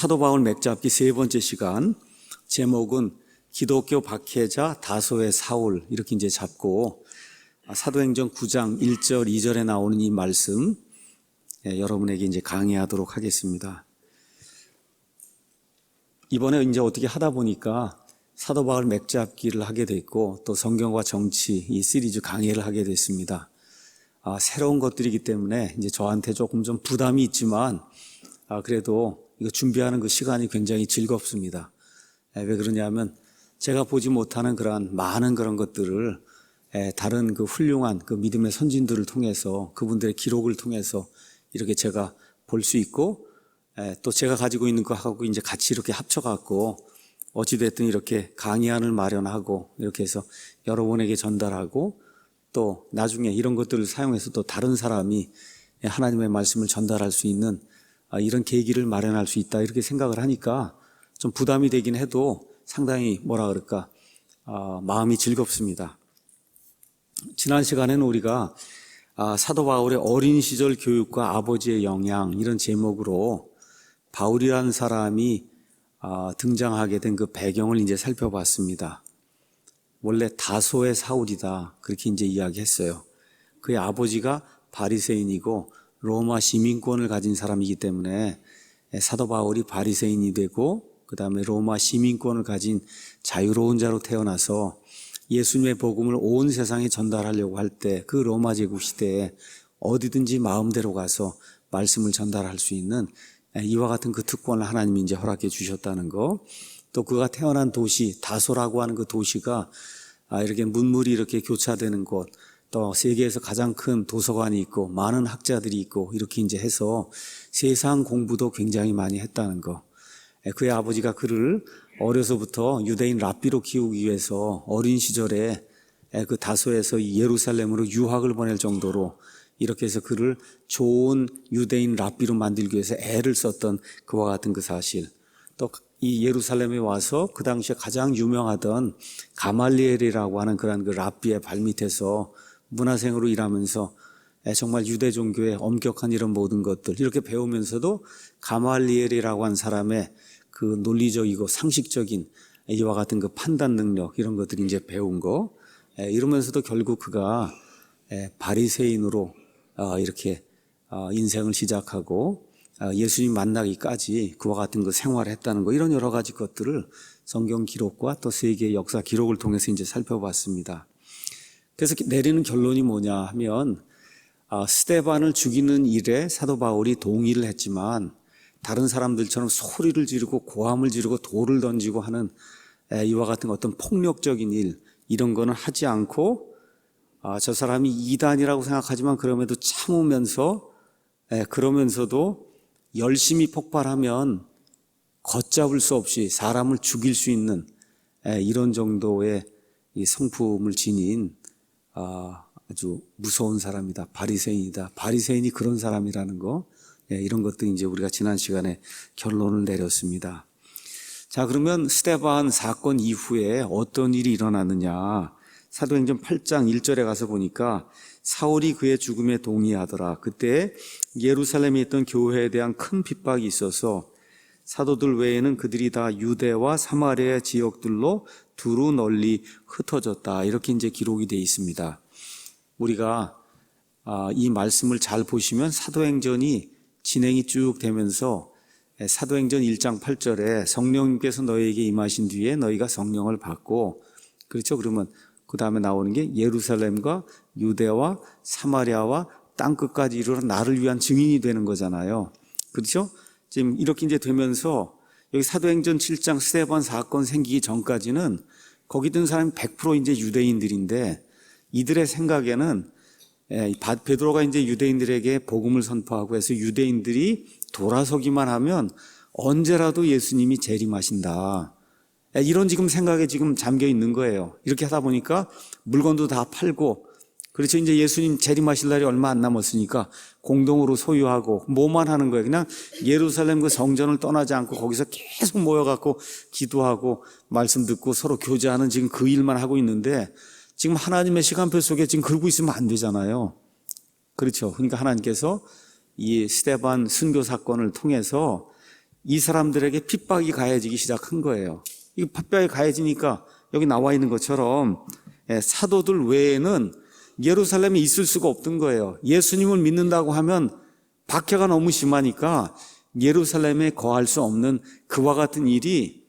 사도 바울 맥잡기 세 번째 시간, 제목은 기독교 박해자 다소의 사울, 이렇게 이제 잡고 사도행전 9장 1절 2절에 나오는 이 말씀 여러분에게 이제 강의하도록 하겠습니다. 이번에 이제 어떻게 하다 보니까 사도 바울 맥잡기를 하게 됐고, 또 성경과 정치 이 시리즈 강의를 하게 됐습니다. 새로운 것들이기 때문에 이제 저한테 조금 좀 부담이 있지만, 그래도 이거 준비하는 그 시간이 굉장히 즐겁습니다. 왜 그러냐면 제가 보지 못하는 그러한 많은 그런 것들을 다른 그 훌륭한 그 믿음의 선진들을 통해서, 그분들의 기록을 통해서 이렇게 제가 볼 수 있고, 또 제가 가지고 있는 거하고 이제 같이 이렇게 합쳐갖고 어찌됐든 이렇게 강의안을 마련하고 이렇게 해서 여러분에게 전달하고, 또 나중에 이런 것들을 사용해서 또 다른 사람이 하나님의 말씀을 전달할 수 있는 이런 계기를 마련할 수 있다, 이렇게 생각을 하니까 좀 부담이 되긴 해도 상당히 마음이 즐겁습니다. 지난 시간에는 우리가 사도 바울의 어린 시절 교육과 아버지의 영향, 이런 제목으로 바울이라는 사람이 등장하게 된 그 배경을 이제 살펴봤습니다. 원래 다소의 사울이다, 그렇게 이제 이야기했어요. 그의 아버지가 바리새인이고 로마 시민권을 가진 사람이기 때문에 사도 바울이 바리새인이 되고, 그 다음에 로마 시민권을 가진 자유로운 자로 태어나서 예수님의 복음을 온 세상에 전달하려고 할 때, 그 로마 제국 시대에 어디든지 마음대로 가서 말씀을 전달할 수 있는 이와 같은 그 특권을 하나님이 이제 허락해 주셨다는 거, 또 그가 태어난 도시 다소라고 하는 그 도시가 이렇게 문물이 이렇게 교차되는 곳, 또 세계에서 가장 큰 도서관이 있고 많은 학자들이 있고, 이렇게 이제 해서 세상 공부도 굉장히 많이 했다는 거. 그의 아버지가 그를 어려서부터 유대인 랍비로 키우기 위해서 어린 시절에 그 다소에서 예루살렘으로 유학을 보낼 정도로 이렇게 해서 그를 좋은 유대인 랍비로 만들기 위해서 애를 썼던 그와 같은 그 사실, 또 이 예루살렘에 와서 그 당시에 가장 유명하던 가말리엘이라고 하는 그런 그 랍비의 발밑에서 문화생으로 일하면서 정말 유대 종교의 엄격한 이런 모든 것들 이렇게 배우면서도 가말리엘이라고 하는 사람의 그 논리적이고 상식적인 이와 같은 그 판단 능력, 이런 것들이 이제 배운 거, 이러면서도 결국 그가 바리새인으로 이렇게 인생을 시작하고 예수님 만나기까지 그와 같은 그 생활을 했다는 거, 이런 여러 가지 것들을 성경 기록과 또 세계의 역사 기록을 통해서 이제 살펴봤습니다. 그래서 내리는 결론이 뭐냐 하면, 스데반을 죽이는 일에 사도 바울이 동의를 했지만 다른 사람들처럼 소리를 지르고 고함을 지르고 돌을 던지고 하는 이와 같은 어떤 폭력적인 일, 이런 거는 하지 않고, 저 사람이 이단이라고 생각하지만 그럼에도 참으면서, 그러면서도 열심히 폭발하면 걷잡을 수 없이 사람을 죽일 수 있는 이런 정도의 이 성품을 지닌 아주 무서운 사람이다, 바리새인이다, 바리새인이 그런 사람이라는 거, 이런 것도 이제 우리가 지난 시간에 결론을 내렸습니다. 자, 그러면 스데반 사건 이후에 어떤 일이 일어났느냐? 사도행전 8장 1절에 가서 보니까 사울이 그의 죽음에 동의하더라. 그때 예루살렘에 있던 교회에 대한 큰 핍박이 있어서 사도들 외에는 그들이 다 유대와 사마리아 지역들로 두루 널리 흩어졌다, 이렇게 이제 기록이 되어 있습니다. 우리가 이 말씀을 잘 보시면 사도행전이 진행이 쭉 되면서 사도행전 1장 8절에 성령님께서 너희에게 임하신 뒤에 너희가 성령을 받고, 그렇죠? 그러면 그 다음에 나오는 게 예루살렘과 유대와 사마리아와 땅끝까지 이르러 나를 위한 증인이 되는 거잖아요. 그렇죠? 지금 이렇게 이제 되면서 여기 사도행전 7장 스데반 사건 생기기 전까지는 거기 든 사람이 100% 이제 유대인들인데, 이들의 생각에는 베드로가 이제 유대인들에게 복음을 선포하고 해서 유대인들이 돌아서기만 하면 언제라도 예수님이 재림하신다, 이런 지금 생각에 지금 잠겨 있는 거예요. 이렇게 하다 보니까 물건도 다 팔고, 그렇죠. 이제 예수님 재림하실 날이 얼마 안 남았으니까 공동으로 소유하고 뭐만 하는 거예요. 그냥 예루살렘 그 성전을 떠나지 않고 거기서 계속 모여갖고 기도하고 말씀 듣고 서로 교제하는 지금 그 일만 하고 있는데, 지금 하나님의 시간표 속에 지금 그러고 있으면 안 되잖아요. 그렇죠. 그러니까 하나님께서 이 스데반 순교 사건을 통해서 이 사람들에게 핍박이 가해지기 시작한 거예요. 이 핍박이 가해지니까 여기 나와 있는 것처럼 사도들 외에는 예루살렘에 있을 수가 없던 거예요. 예수님을 믿는다고 하면 박해가 너무 심하니까 예루살렘에 거할 수 없는 그와 같은 일이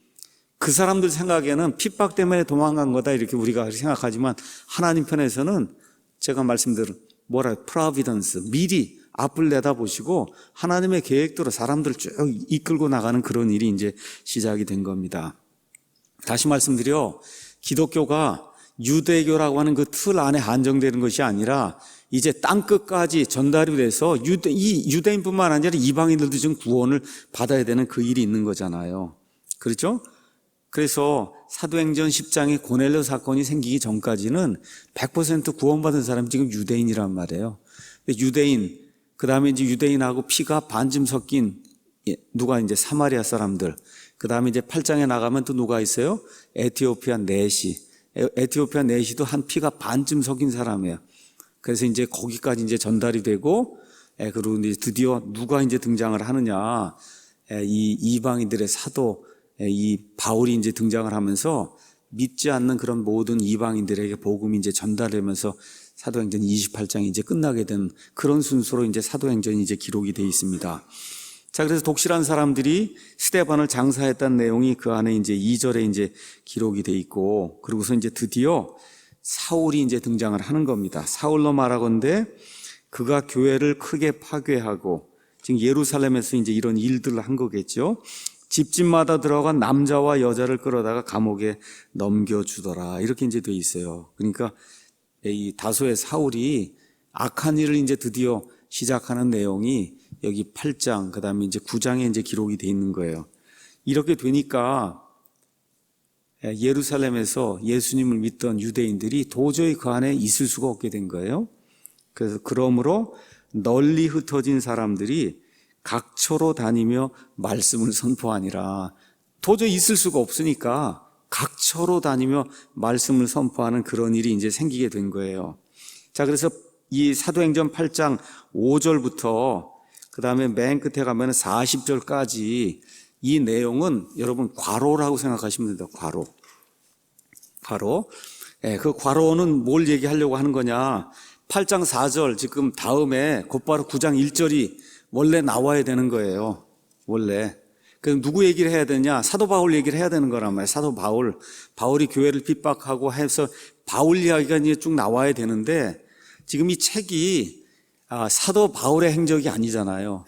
그 사람들 생각에는 핍박 때문에 도망간 거다 이렇게 우리가 생각하지만 하나님 편에서는 제가 말씀드린 프로비던스, 미리 앞을 내다보시고 하나님의 계획대로 사람들을 쭉 이끌고 나가는 그런 일이 이제 시작이 된 겁니다. 다시 말씀드려 기독교가 유대교라고 하는 그 틀 안에 한정되는 것이 아니라 이제 땅끝까지 전달이 돼서 이 유대인뿐만 아니라 이방인들도 지금 구원을 받아야 되는 그 일이 있는 거잖아요. 그렇죠? 그래서 사도행전 10장에 고넬료 사건이 생기기 전까지는 100% 구원받은 사람이 지금 유대인이란 말이에요. 유대인, 그 다음에 이제 유대인하고 피가 반쯤 섞인 누가 이제 사마리아 사람들, 그 다음에 이제 8장에 나가면 또 누가 있어요? 에티오피아 내시. 에티오피아 내시도 한 피가 반쯤 섞인 사람이에요. 그래서 이제 거기까지 이제 전달이 되고, 그리고 이제 드디어 누가 이제 등장을 하느냐. 이 이방인들의 사도, 이 바울이 이제 등장을 하면서 믿지 않는 그런 모든 이방인들에게 복음이 이제 전달되면서 사도행전 28장이 이제 끝나게 된 그런 순서로 이제 사도행전이 이제 기록이 되어 있습니다. 자, 그래서 독실한 사람들이 스데반을 장사했다는 내용이 그 안에 이제 2절에 이제 기록이 되어 있고, 그리고서 이제 드디어 사울이 이제 등장을 하는 겁니다. 사울로 말하건대 그가 교회를 크게 파괴하고, 지금 예루살렘에서 이제 이런 일들을 한 거겠죠. 집집마다 들어간 남자와 여자를 끌어다가 감옥에 넘겨주더라. 이렇게 이제 돼 있어요. 그러니까 이 다소의 사울이 악한 일을 이제 드디어 시작하는 내용이 여기 8장, 그 다음에 이제 9장에 이제 기록이 돼 있는 거예요. 이렇게 되니까 예루살렘에서 예수님을 믿던 유대인들이 도저히 그 안에 있을 수가 없게 된 거예요. 그래서 그러므로 널리 흩어진 사람들이 각처로 다니며 말씀을 선포하니라. 도저히 있을 수가 없으니까 각처로 다니며 말씀을 선포하는 그런 일이 이제 생기게 된 거예요. 자, 그래서 이 사도행전 8장 5절부터 그 다음에 맨 끝에 가면 40절까지 이 내용은 여러분 괄호라고 생각하시면 됩니다. 괄호. 그 괄호는 뭘 얘기하려고 하는 거냐. 8장 4절 지금 다음에 곧바로 9장 1절이 원래 나와야 되는 거예요. 원래. 그럼 누구 얘기를 해야 되냐? 사도 바울 얘기를 해야 되는 거란 말이에요. 사도 바울이 교회를 핍박하고 해서 바울 이야기가 이제 쭉 나와야 되는데 지금 이 책이 사도 바울의 행적이 아니잖아요.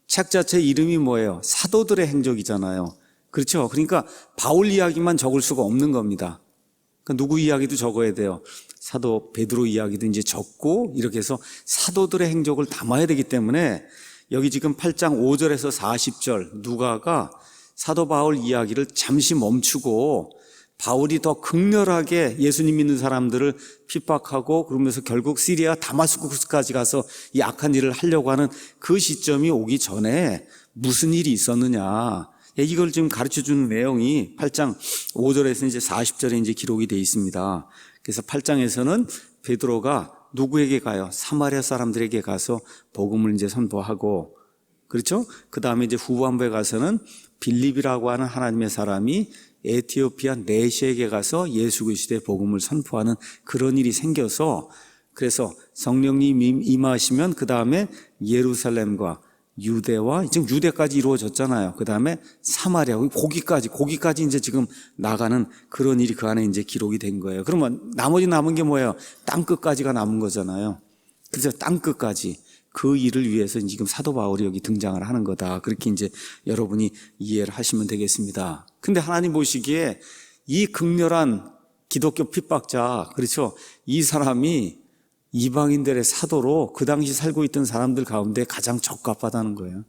책 자체 이름이 뭐예요? 사도들의 행적이잖아요. 그렇죠? 그러니까 바울 이야기만 적을 수가 없는 겁니다. 그러니까 누구 이야기도 적어야 돼요. 사도 베드로 이야기도 이제 적고 이렇게 해서 사도들의 행적을 담아야 되기 때문에 여기 지금 8장 5절에서 40절 누가가 사도 바울 이야기를 잠시 멈추고 바울이 더 극렬하게 예수님 믿는 사람들을 핍박하고 그러면서 결국 시리아 다마스쿠스까지 가서 이 악한 일을 하려고 하는 그 시점이 오기 전에 무슨 일이 있었느냐. 이걸 지금 가르쳐 주는 내용이 8장 5절에서 이제 40절에 이제 기록이 되어 있습니다. 그래서 8장에서는 베드로가 누구에게 가요? 사마리아 사람들에게 가서 복음을 이제 선포하고, 그렇죠? 그 다음에 이제 후반부에 가서는 빌립이라고 하는 하나님의 사람이 에티오피아 내시에게 가서 예수 그리스도의 복음을 선포하는 그런 일이 생겨서, 그래서 성령님 임하시면 그 다음에 예루살렘과 유대와 지금 유대까지 이루어졌잖아요. 그 다음에 사마리아, 거기까지 이제 지금 나가는 그런 일이 그 안에 이제 기록이 된 거예요. 그러면 나머지 남은 게 뭐예요? 땅끝까지가 남은 거잖아요. 그래서 땅끝까지 그 일을 위해서 지금 사도 바울이 여기 등장을 하는 거다. 그렇게 이제 여러분이 이해를 하시면 되겠습니다. 근데 하나님 보시기에 이 극렬한 기독교 핍박자, 그렇죠? 이 사람이 이방인들의 사도로 그 당시 살고 있던 사람들 가운데 가장 적합하다는 거예요.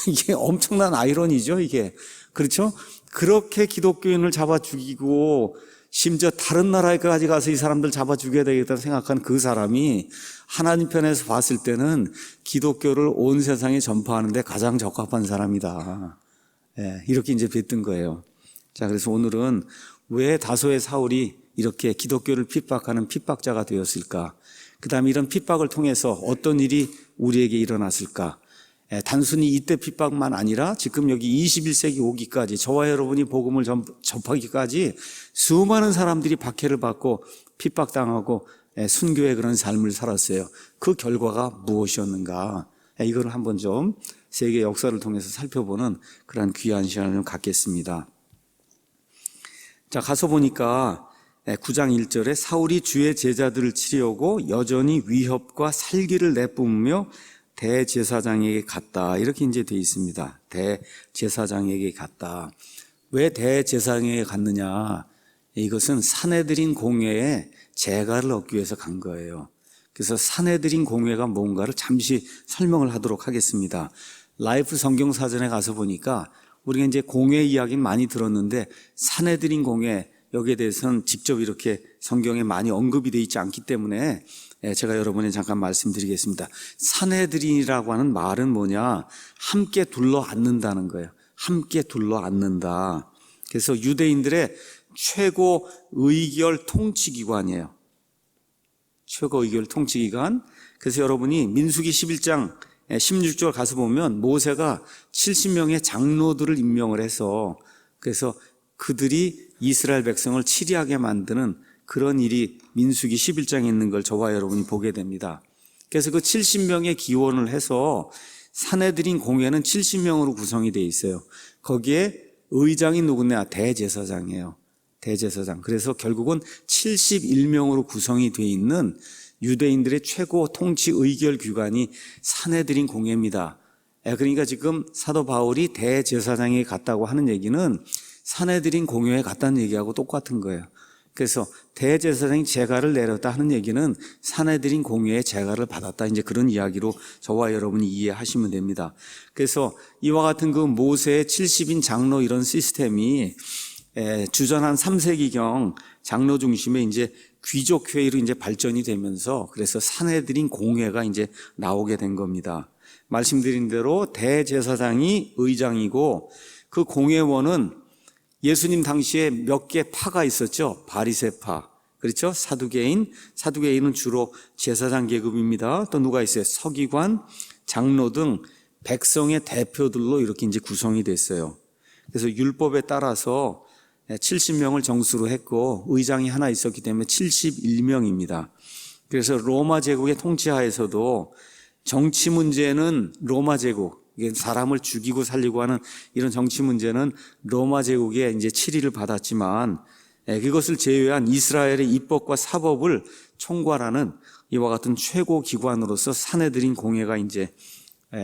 이게 엄청난 아이러니죠, 이게. 그렇죠? 그렇게 기독교인을 잡아 죽이고 심지어 다른 나라에까지 가서 이 사람들 잡아 죽여야 되겠다고 생각한 그 사람이 하나님 편에서 봤을 때는 기독교를 온 세상에 전파하는데 가장 적합한 사람이다. 이렇게 이제 뵀던 거예요. 자, 그래서 오늘은 왜 다소의 사울이 이렇게 기독교를 핍박하는 핍박자가 되었을까? 그 다음에 이런 핍박을 통해서 어떤 일이 우리에게 일어났을까? 단순히 이때 핍박만 아니라 지금 여기 21세기 오기까지 저와 여러분이 복음을 접하기까지 수많은 사람들이 박해를 받고 핍박당하고 순교의 그런 삶을 살았어요. 그 결과가 무엇이었는가? 이걸 한번 좀 세계 역사를 통해서 살펴보는 그런 귀한 시간을 좀 갖겠습니다. 자, 가서 보니까 9장 1절에 사울이 주의 제자들을 치려고 여전히 위협과 살기를 내뿜으며 대제사장에게 갔다. 이렇게 이제 되어 있습니다. 대제사장에게 갔다. 왜 대제사장에게 갔느냐? 이것은 사내들인 공회에 재가를 얻기 위해서 간 거예요. 그래서 사내들인 공회가 뭔가를 잠시 설명을 하도록 하겠습니다. 라이프 성경 사전에 가서 보니까 우리가 이제 공회 이야기는 많이 들었는데 사내들인 공회 여기에 대해서는 직접 이렇게 성경에 많이 언급이 되어 있지 않기 때문에 제가 여러분에 잠깐 말씀드리겠습니다. 사내들이라고 하는 말은 뭐냐? 함께 둘러 앉는다는 거예요. 함께 둘러 앉는다. 그래서 유대인들의 최고 의결 통치기관이에요. 최고 의결 통치기관. 그래서 여러분이 민수기 11장 16절 가서 보면 모세가 70명의 장로들을 임명을 해서 그래서 그들이 이스라엘 백성을 치리하게 만드는 그런 일이 민수기 11장에 있는 걸 저와 여러분이 보게 됩니다. 그래서 그 70명의 기원을 해서 사내들인 공회는 70명으로 구성이 되어 있어요. 거기에 의장이 누구냐? 대제사장이에요. 대제사장. 그래서 결국은 71명으로 구성이 되어 있는 유대인들의 최고 통치 의결 기관이 사내들인 공회입니다. 그러니까 지금 사도 바울이 대제사장에 갔다고 하는 얘기는 사내들인 공회에 갔다는 얘기하고 똑같은 거예요. 그래서 대제사장이 제가를 내렸다 하는 얘기는 사내들인 공회에 제가를 받았다. 이제 그런 이야기로 저와 여러분이 이해하시면 됩니다. 그래서 이와 같은 그 모세의 70인 장로 이런 시스템이 주전 한 3세기경 장로 중심의 이제 귀족회의로 이제 발전이 되면서 그래서 사내들인 공회가 이제 나오게 된 겁니다. 말씀드린 대로 대제사장이 의장이고 그 공회원은 예수님 당시에 몇 개 파가 있었죠. 바리새파, 그렇죠? 사두개인은 주로 제사장 계급입니다. 또 누가 있어요? 서기관, 장로 등 백성의 대표들로 이렇게 이제 구성이 됐어요. 그래서 율법에 따라서 70명을 정수로 했고 의장이 하나 있었기 때문에 71명입니다. 그래서 로마 제국의 통치하에서도 정치 문제는 로마 제국, 사람을 죽이고 살리고 하는 이런 정치 문제는 로마 제국에 이제 치리를 받았지만 그것을 제외한 이스라엘의 입법과 사법을 총괄하는 이와 같은 최고 기관으로서 사내들인 공회가 이제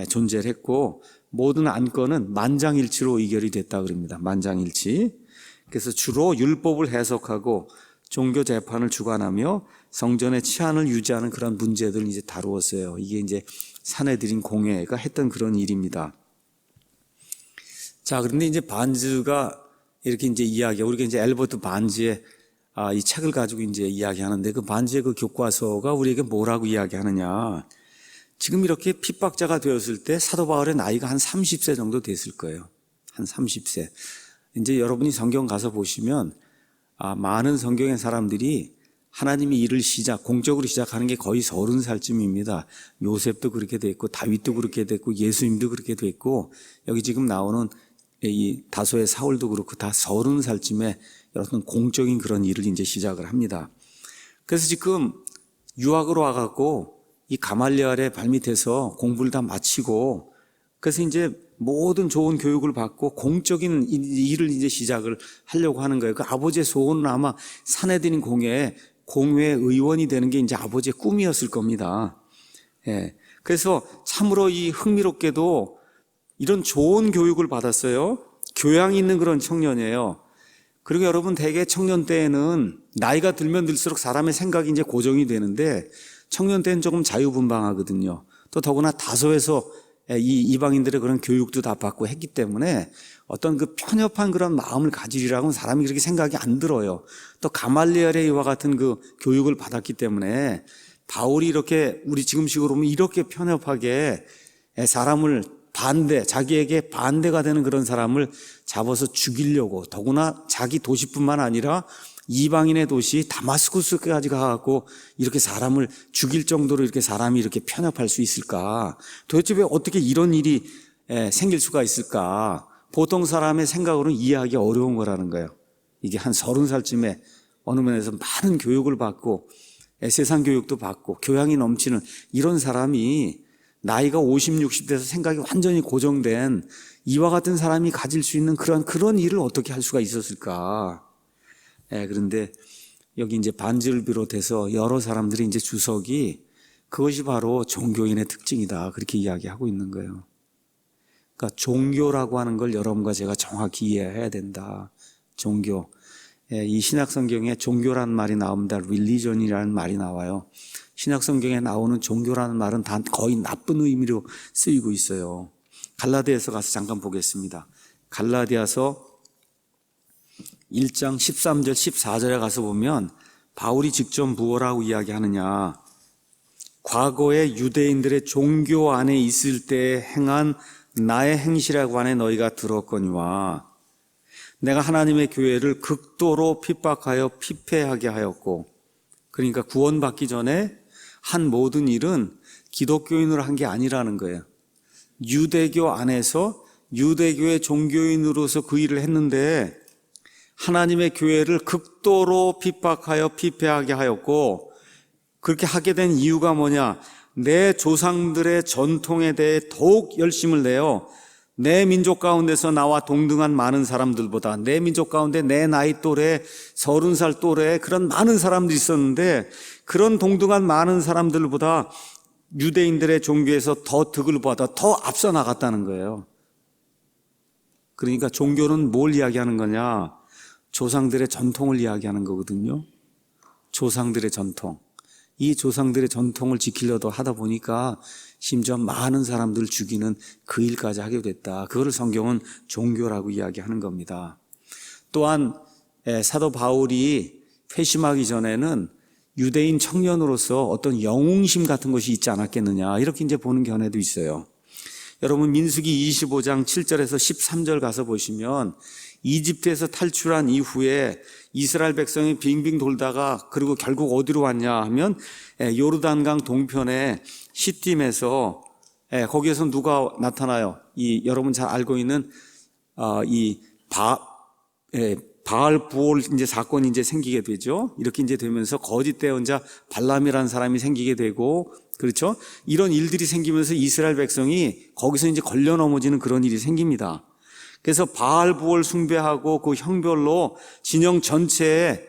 존재를 했고 모든 안건은 만장일치로 의결이 됐다 그럽니다. 만장일치. 그래서 주로 율법을 해석하고 종교 재판을 주관하며 성전의 치안을 유지하는 그런 문제들을 이제 다루었어요. 이게 이제 사내들인 공회가 했던 그런 일입니다. 자, 그런데 이제 반즈가 이렇게 이제 우리가 이제 엘버트 반즈의 이 책을 가지고 이제 이야기하는데 그 반즈의 그 교과서가 우리에게 뭐라고 이야기하느냐. 지금 이렇게 핍박자가 되었을 때 사도 바울의 나이가 한 30세 정도 됐을 거예요. 한 30세. 이제 여러분이 성경 가서 보시면 많은 성경의 사람들이 하나님이 일을 공적으로 시작하는 게 거의 30살쯤입니다. 요셉도 그렇게 됐고 다윗도 그렇게 됐고 예수님도 그렇게 됐고 여기 지금 나오는 이 다소의 사울도 그렇고 다 30살쯤에 여러분 공적인 그런 일을 이제 시작을 합니다. 그래서 지금 유학으로 와갖고 이 가말리엘의 발밑에서 공부를 다 마치고 그래서 이제 모든 좋은 교육을 받고 공적인 일을 이제 시작을 하려고 하는 거예요. 그 아버지의 소원은 아마 사내들인 공회 의원이 되는 게 이제 아버지의 꿈이었을 겁니다. 그래서 참으로 이 흥미롭게도 이런 좋은 교육을 받았어요. 교양이 있는 그런 청년이에요. 그리고 여러분 대개 청년 때에는 나이가 들면 들수록 사람의 생각이 이제 고정이 되는데 청년 때는 조금 자유분방하거든요. 또 더구나 다소에서 이 이방인들의 그런 교육도 다 받고 했기 때문에 어떤 그 편협한 그런 마음을 가지리라고는 사람이 그렇게 생각이 안 들어요. 또 가말리엘의 이와 같은 그 교육을 받았기 때문에 바울이 이렇게 우리 지금식으로 보면 이렇게 편협하게 사람을 자기에게 반대가 되는 그런 사람을 잡아서 죽이려고 더구나 자기 도시뿐만 아니라 이방인의 도시 다마스쿠스까지 가갖고 이렇게 사람을 죽일 정도로 이렇게 사람이 이렇게 편협할 수 있을까? 도대체 왜 어떻게 이런 일이 생길 수가 있을까? 보통 사람의 생각으로는 이해하기 어려운 거라는 거예요. 이게 한 30살쯤에 어느 면에서 많은 교육을 받고 세상 교육도 받고 교양이 넘치는 이런 사람이 나이가 50, 60대에서 생각이 완전히 고정된 이와 같은 사람이 가질 수 있는 그런 일을 어떻게 할 수가 있었을까? 그런데 여기 이제 반지를 비롯해서 여러 사람들이 이제 주석이 그것이 바로 종교인의 특징이다. 그렇게 이야기하고 있는 거예요. 그러니까 종교라고 하는 걸 여러분과 제가 정확히 이해해야 된다. 종교. 이 신약 성경에 종교라는 말이 나옵니다. religion이라는 말이 나와요. 신약 성경에 나오는 종교라는 말은 다 거의 나쁜 의미로 쓰이고 있어요. 갈라디아서 가서 잠깐 보겠습니다. 갈라디아서 1장 13절 14절에 가서 보면 바울이 직접 무엇라고 이야기하느냐. 과거에 유대인들의 종교 안에 있을 때 행한 나의 행실에 관해 너희가 들었거니와 내가 하나님의 교회를 극도로 핍박하여 피폐하게 하였고, 그러니까 구원받기 전에 한 모든 일은 기독교인으로 한 게 아니라는 거예요. 유대교 안에서 유대교의 종교인으로서 그 일을 했는데 하나님의 교회를 극도로 핍박하여 피폐하게 하였고, 그렇게 하게 된 이유가 뭐냐? 내 조상들의 전통에 대해 더욱 열심을 내어 내 민족 가운데서 나와 동등한 많은 사람들보다, 내 민족 가운데 내 나이 또래 30살 또래 그런 많은 사람들이 있었는데 그런 동등한 많은 사람들보다 유대인들의 종교에서 더 득을 받아 더 앞서 나갔다는 거예요. 그러니까 종교는 뭘 이야기하는 거냐? 조상들의 전통을 이야기하는 거거든요. 조상들의 전통. 이 조상들의 전통을 지키려도 하다 보니까 심지어 많은 사람들을 죽이는 그 일까지 하게 됐다. 그거를 성경은 종교라고 이야기하는 겁니다. 또한 사도 바울이 회심하기 전에는 유대인 청년으로서 어떤 영웅심 같은 것이 있지 않았겠느냐, 이렇게 이제 보는 견해도 있어요. 여러분 민수기 25장 7절에서 13절 가서 보시면 이집트에서 탈출한 이후에 이스라엘 백성이 빙빙 돌다가 그리고 결국 어디로 왔냐 하면 요르단강 동편에 시딤에서 거기에서 누가 나타나요? 이 여러분 잘 알고 있는 이 바알 부올 이제 사건이 이제 생기게 되죠. 이렇게 이제 되면서 거짓 대언자 발람이라는 사람이 생기게 되고, 그렇죠? 이런 일들이 생기면서 이스라엘 백성이 거기서 이제 걸려 넘어지는 그런 일이 생깁니다. 그래서 바알 부올 숭배하고 그 형별로 진영 전체에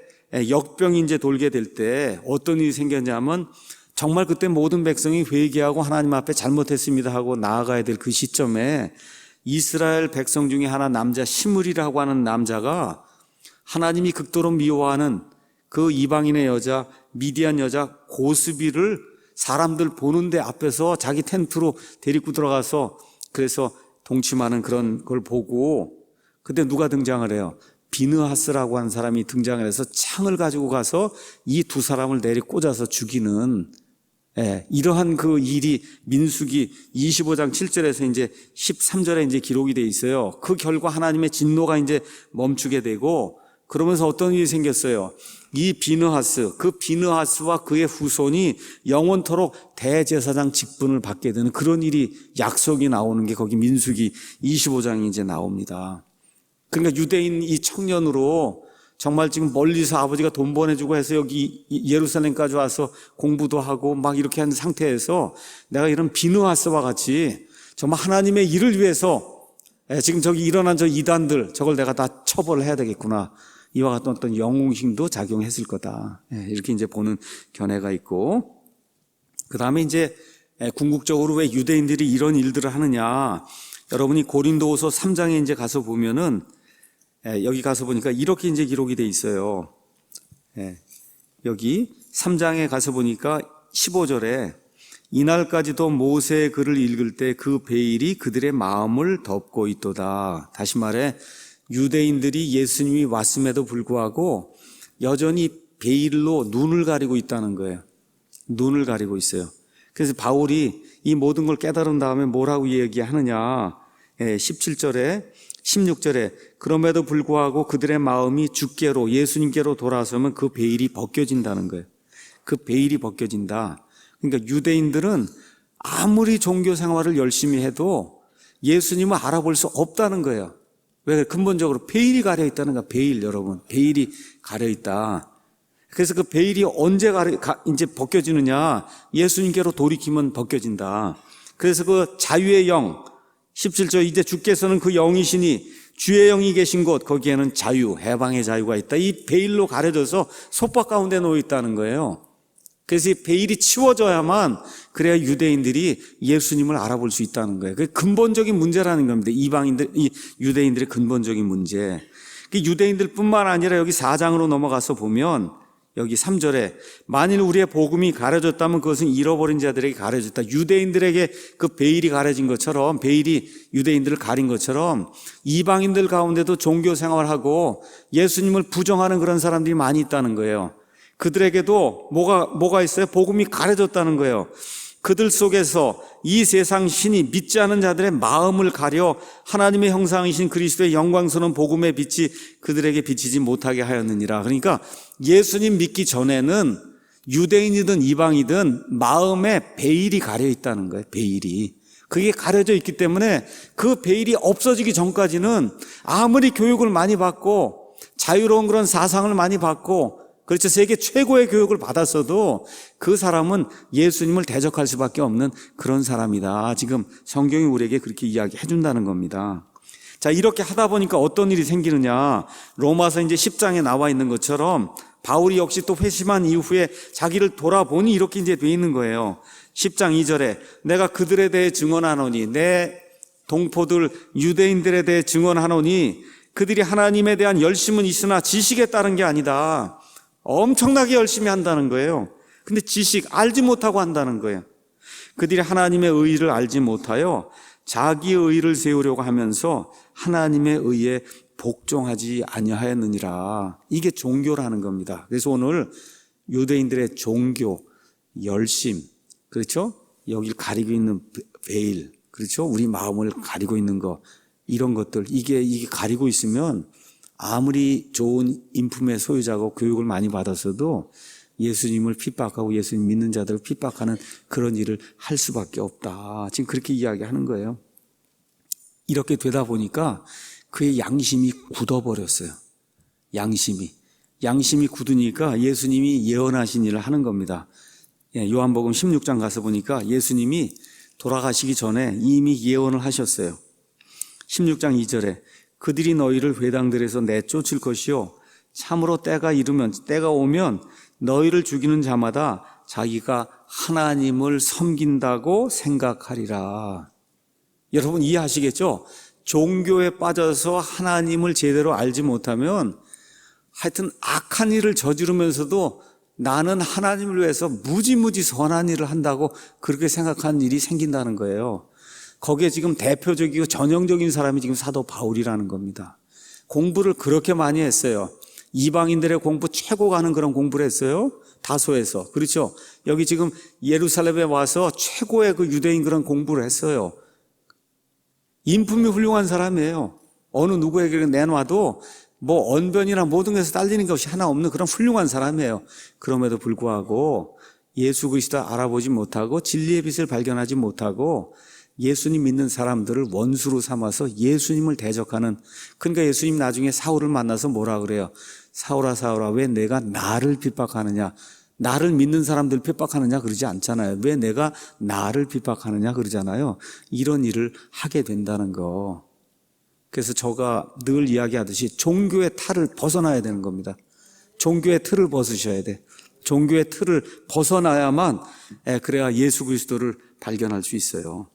역병이 이제 돌게 될 때 어떤 일이 생겼냐면, 정말 그때 모든 백성이 회개하고 하나님 앞에 잘못했습니다 하고 나아가야 될 그 시점에 이스라엘 백성 중에 하나 남자 시므리라고 하는 남자가 하나님이 극도로 미워하는 그 이방인의 여자 미디안 여자 고스비를 사람들 보는데 앞에서 자기 텐트로 데리고 들어가서 그래서 동침하는 그런 걸 보고, 그때 누가 등장을 해요? 비느하스라고 하는 사람이 등장을 해서 창을 가지고 가서 이 두 사람을 내리 꽂아서 죽이는, 이러한 그 일이 민수기 25장 7절에서 이제 13절에 이제 기록이 돼 있어요. 그 결과 하나님의 진노가 이제 멈추게 되고, 그러면서 어떤 일이 생겼어요? 이 비느하스, 그 비느하스와 그의 후손이 영원토록 대제사장 직분을 받게 되는 그런 일이 약속이 나오는 게 거기 민수기 25장이 이제 나옵니다. 그러니까 유대인 이 청년으로 정말 지금 멀리서 아버지가 돈 보내주고 해서 여기 예루살렘까지 와서 공부도 하고 막 이렇게 하는 상태에서 내가 이런 비느하스와 같이 정말 하나님의 일을 위해서 지금 저기 일어난 저 이단들 저걸 내가 다 처벌을 해야 되겠구나, 이와 같은 어떤 영웅심도 작용했을 거다, 이렇게 이제 보는 견해가 있고, 그 다음에 이제 궁극적으로 왜 유대인들이 이런 일들을 하느냐, 여러분이 고린도후서 3장에 이제 가서 보면은 여기 가서 보니까 이렇게 이제 기록이 돼 있어요. 여기 3장에 가서 보니까 15절에 이날까지도 모세의 글을 읽을 때 그 베일이 그들의 마음을 덮고 있도다. 다시 말해 유대인들이 예수님이 왔음에도 불구하고 여전히 베일로 눈을 가리고 있다는 거예요. 눈을 가리고 있어요. 그래서 바울이 이 모든 걸 깨달은 다음에 뭐라고 얘기하느냐, 17절에 16절에 그럼에도 불구하고 그들의 마음이 주께로 예수님께로 돌아서면 그 베일이 벗겨진다는 거예요. 그 베일이 벗겨진다. 그러니까 유대인들은 아무리 종교 생활을 열심히 해도 예수님을 알아볼 수 없다는 거예요. 왜? 근본적으로 베일이 가려 있다는 거야. 베일, 여러분. 베일이 가려 있다. 그래서 그 베일이 언제 이제 벗겨지느냐? 예수님께로 돌이키면 벗겨진다. 그래서 그 자유의 영, 17절, 이제 주께서는 그 영이시니 주의 영이 계신 곳, 거기에는 자유, 해방의 자유가 있다. 이 베일로 가려져서 속박 가운데 놓여 있다는 거예요. 그래서 이 베일이 치워져야만 그래야 유대인들이 예수님을 알아볼 수 있다는 거예요. 그게 근본적인 문제라는 겁니다. 이 유대인들의 근본적인 문제. 유대인들뿐만 아니라 여기 4장으로 넘어가서 보면 여기 3절에 만일 우리의 복음이 가려졌다면 그것은 잃어버린 자들에게 가려졌다. 유대인들에게 그 베일이 가려진 것처럼, 베일이 유대인들을 가린 것처럼 이방인들 가운데도 종교 생활하고 예수님을 부정하는 그런 사람들이 많이 있다는 거예요. 그들에게도 뭐가 있어요? 복음이 가려졌다는 거예요. 그들 속에서 이 세상 신이 믿지 않은 자들의 마음을 가려 하나님의 형상이신 그리스도의 영광스러운 복음의 빛이 그들에게 비치지 못하게 하였느니라. 그러니까 예수님 믿기 전에는 유대인이든 이방이든 마음에 베일이 가려 있다는 거예요. 베일이. 그게 가려져 있기 때문에 그 베일이 없어지기 전까지는 아무리 교육을 많이 받고 자유로운 그런 사상을 많이 받고, 그렇죠, 세계 최고의 교육을 받았어도 그 사람은 예수님을 대적할 수밖에 없는 그런 사람이다. 지금 성경이 우리에게 그렇게 이야기해 준다는 겁니다. 자, 이렇게 하다 보니까 어떤 일이 생기느냐? 로마서 이제 10장에 나와 있는 것처럼 바울이 역시 또 회심한 이후에 자기를 돌아보니 이렇게 이제 돼 있는 거예요. 10장 2절에 내가 그들에 대해 증언하노니, 내 동포들 유대인들에 대해 증언하노니 그들이 하나님에 대한 열심은 있으나 지식에 따른 게 아니다. 엄청나게 열심히 한다는 거예요. 근데 지식, 알지 못하고 한다는 거예요. 그들이 하나님의 의를 알지 못하여 자기의 의를 세우려고 하면서 하나님의 의에 복종하지 아니하였느니라. 이게 종교라는 겁니다. 그래서 오늘 유대인들의 종교, 열심, 그렇죠? 여기를 가리고 있는 베일, 그렇죠? 우리 마음을 가리고 있는 거, 이런 것들, 이게 가리고 있으면 아무리 좋은 인품의 소유자고 교육을 많이 받았어도 예수님을 핍박하고 예수님 믿는 자들을 핍박하는 그런 일을 할 수밖에 없다. 지금 그렇게 이야기하는 거예요. 이렇게 되다 보니까 그의 양심이 굳어버렸어요. 양심이 굳으니까 예수님이 예언하신 일을 하는 겁니다. 요한복음 16장 가서 보니까 예수님이 돌아가시기 전에 이미 예언을 하셨어요. 16장 2절에 그들이 너희를 회당들에서 내쫓을 것이요 참으로 때가 오면 너희를 죽이는 자마다 자기가 하나님을 섬긴다고 생각하리라. 여러분 이해하시겠죠? 종교에 빠져서 하나님을 제대로 알지 못하면 하여튼 악한 일을 저지르면서도 나는 하나님을 위해서 무지무지 선한 일을 한다고 그렇게 생각하는 일이 생긴다는 거예요. 거기에 지금 대표적이고 전형적인 사람이 지금 사도 바울이라는 겁니다. 공부를 그렇게 많이 했어요. 이방인들의 공부 최고 가는 그런 공부를 했어요. 다소에서. 그렇죠? 여기 지금 예루살렘에 와서 최고의 그 유대인 그런 공부를 했어요. 인품이 훌륭한 사람이에요. 어느 누구에게 내놔도 뭐 언변이나 모든 것에서 딸리는 것이 하나 없는 그런 훌륭한 사람이에요. 그럼에도 불구하고 예수 그리스도를 알아보지 못하고 진리의 빛을 발견하지 못하고 예수님 믿는 사람들을 원수로 삼아서 예수님을 대적하는, 그러니까 예수님 나중에 사울을 만나서 뭐라 그래요? 사울아 사울아 왜 내가 나를 핍박하느냐? 나를 믿는 사람들 핍박하느냐 그러지 않잖아요. 왜 내가 나를 핍박하느냐 그러잖아요. 이런 일을 하게 된다는 거. 그래서 제가 늘 이야기하듯이 종교의 탈을 벗어나야 되는 겁니다. 종교의 틀을 벗으셔야 돼. 종교의 틀을 벗어나야만 그래야 예수 그리스도를 발견할 수 있어요.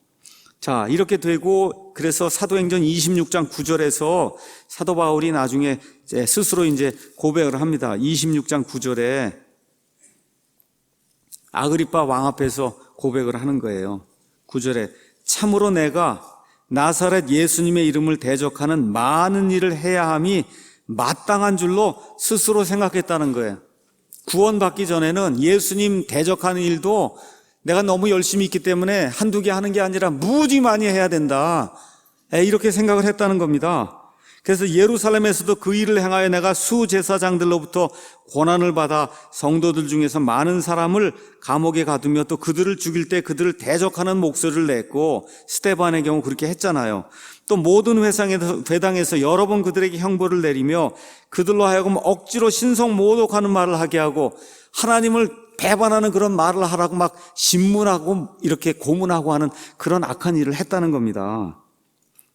자, 이렇게 되고 그래서 사도행전 26장 9절에서 사도 바울이 나중에 스스로 이제 고백을 합니다. 26장 9절에 아그리빠 왕 앞에서 고백을 하는 거예요. 9절에 참으로 내가 나사렛 예수님의 이름을 대적하는 많은 일을 해야 함이 마땅한 줄로 스스로 생각했다는 거예요. 구원받기 전에는 예수님 대적하는 일도 내가 너무 열심히 있기 때문에 한두 개 하는 게 아니라 무지 많이 해야 된다. 이렇게 생각을 했다는 겁니다. 그래서 예루살렘에서도 그 일을 행하여 내가 수제사장들로부터 권한을 받아 성도들 중에서 많은 사람을 감옥에 가두며 또 그들을 죽일 때 그들을 대적하는 목소리를 냈고, 스데반의 경우 그렇게 했잖아요. 또 모든 회당에서 여러 번 그들에게 형벌을 내리며 그들로 하여금 억지로 신성 모독하는 말을 하게 하고 하나님을 배반하는 그런 말을 하라고 막 신문하고 이렇게 고문하고 하는 그런 악한 일을 했다는 겁니다.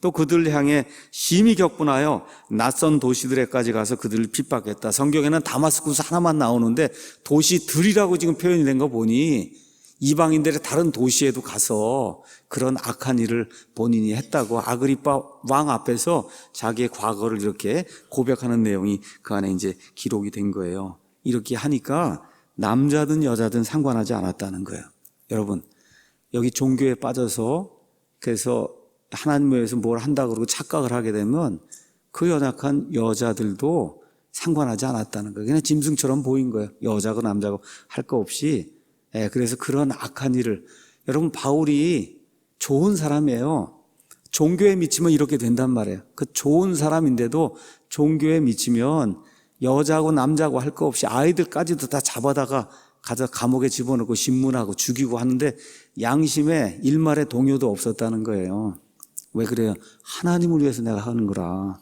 또 그들을 향해 심히 격분하여 낯선 도시들에까지 가서 그들을 핍박했다. 성경에는 다마스쿠스 하나만 나오는데 도시들이라고 지금 표현이 된 거 보니 이방인들의 다른 도시에도 가서 그런 악한 일을 본인이 했다고 아그리빠 왕 앞에서 자기의 과거를 이렇게 고백하는 내용이 그 안에 이제 기록이 된 거예요. 이렇게 하니까 남자든 여자든 상관하지 않았다는 거예요. 여러분, 여기 종교에 빠져서 그래서 하나님을 위해서 뭘 한다고 그러고 착각을 하게 되면 그 연약한 여자들도 상관하지 않았다는 거예요. 그냥 짐승처럼 보인 거예요. 여자고 남자고 할 거 없이. 그래서 그런 악한 일을, 여러분, 바울이 좋은 사람이에요. 종교에 미치면 이렇게 된단 말이에요. 그 좋은 사람인데도 종교에 미치면 여자고 남자고 할 거 없이 아이들까지도 다 잡아다가 가서 감옥에 집어넣고 신문하고 죽이고 하는데 양심에 일말의 동요도 없었다는 거예요. 왜 그래요? 하나님을 위해서 내가 하는 거라.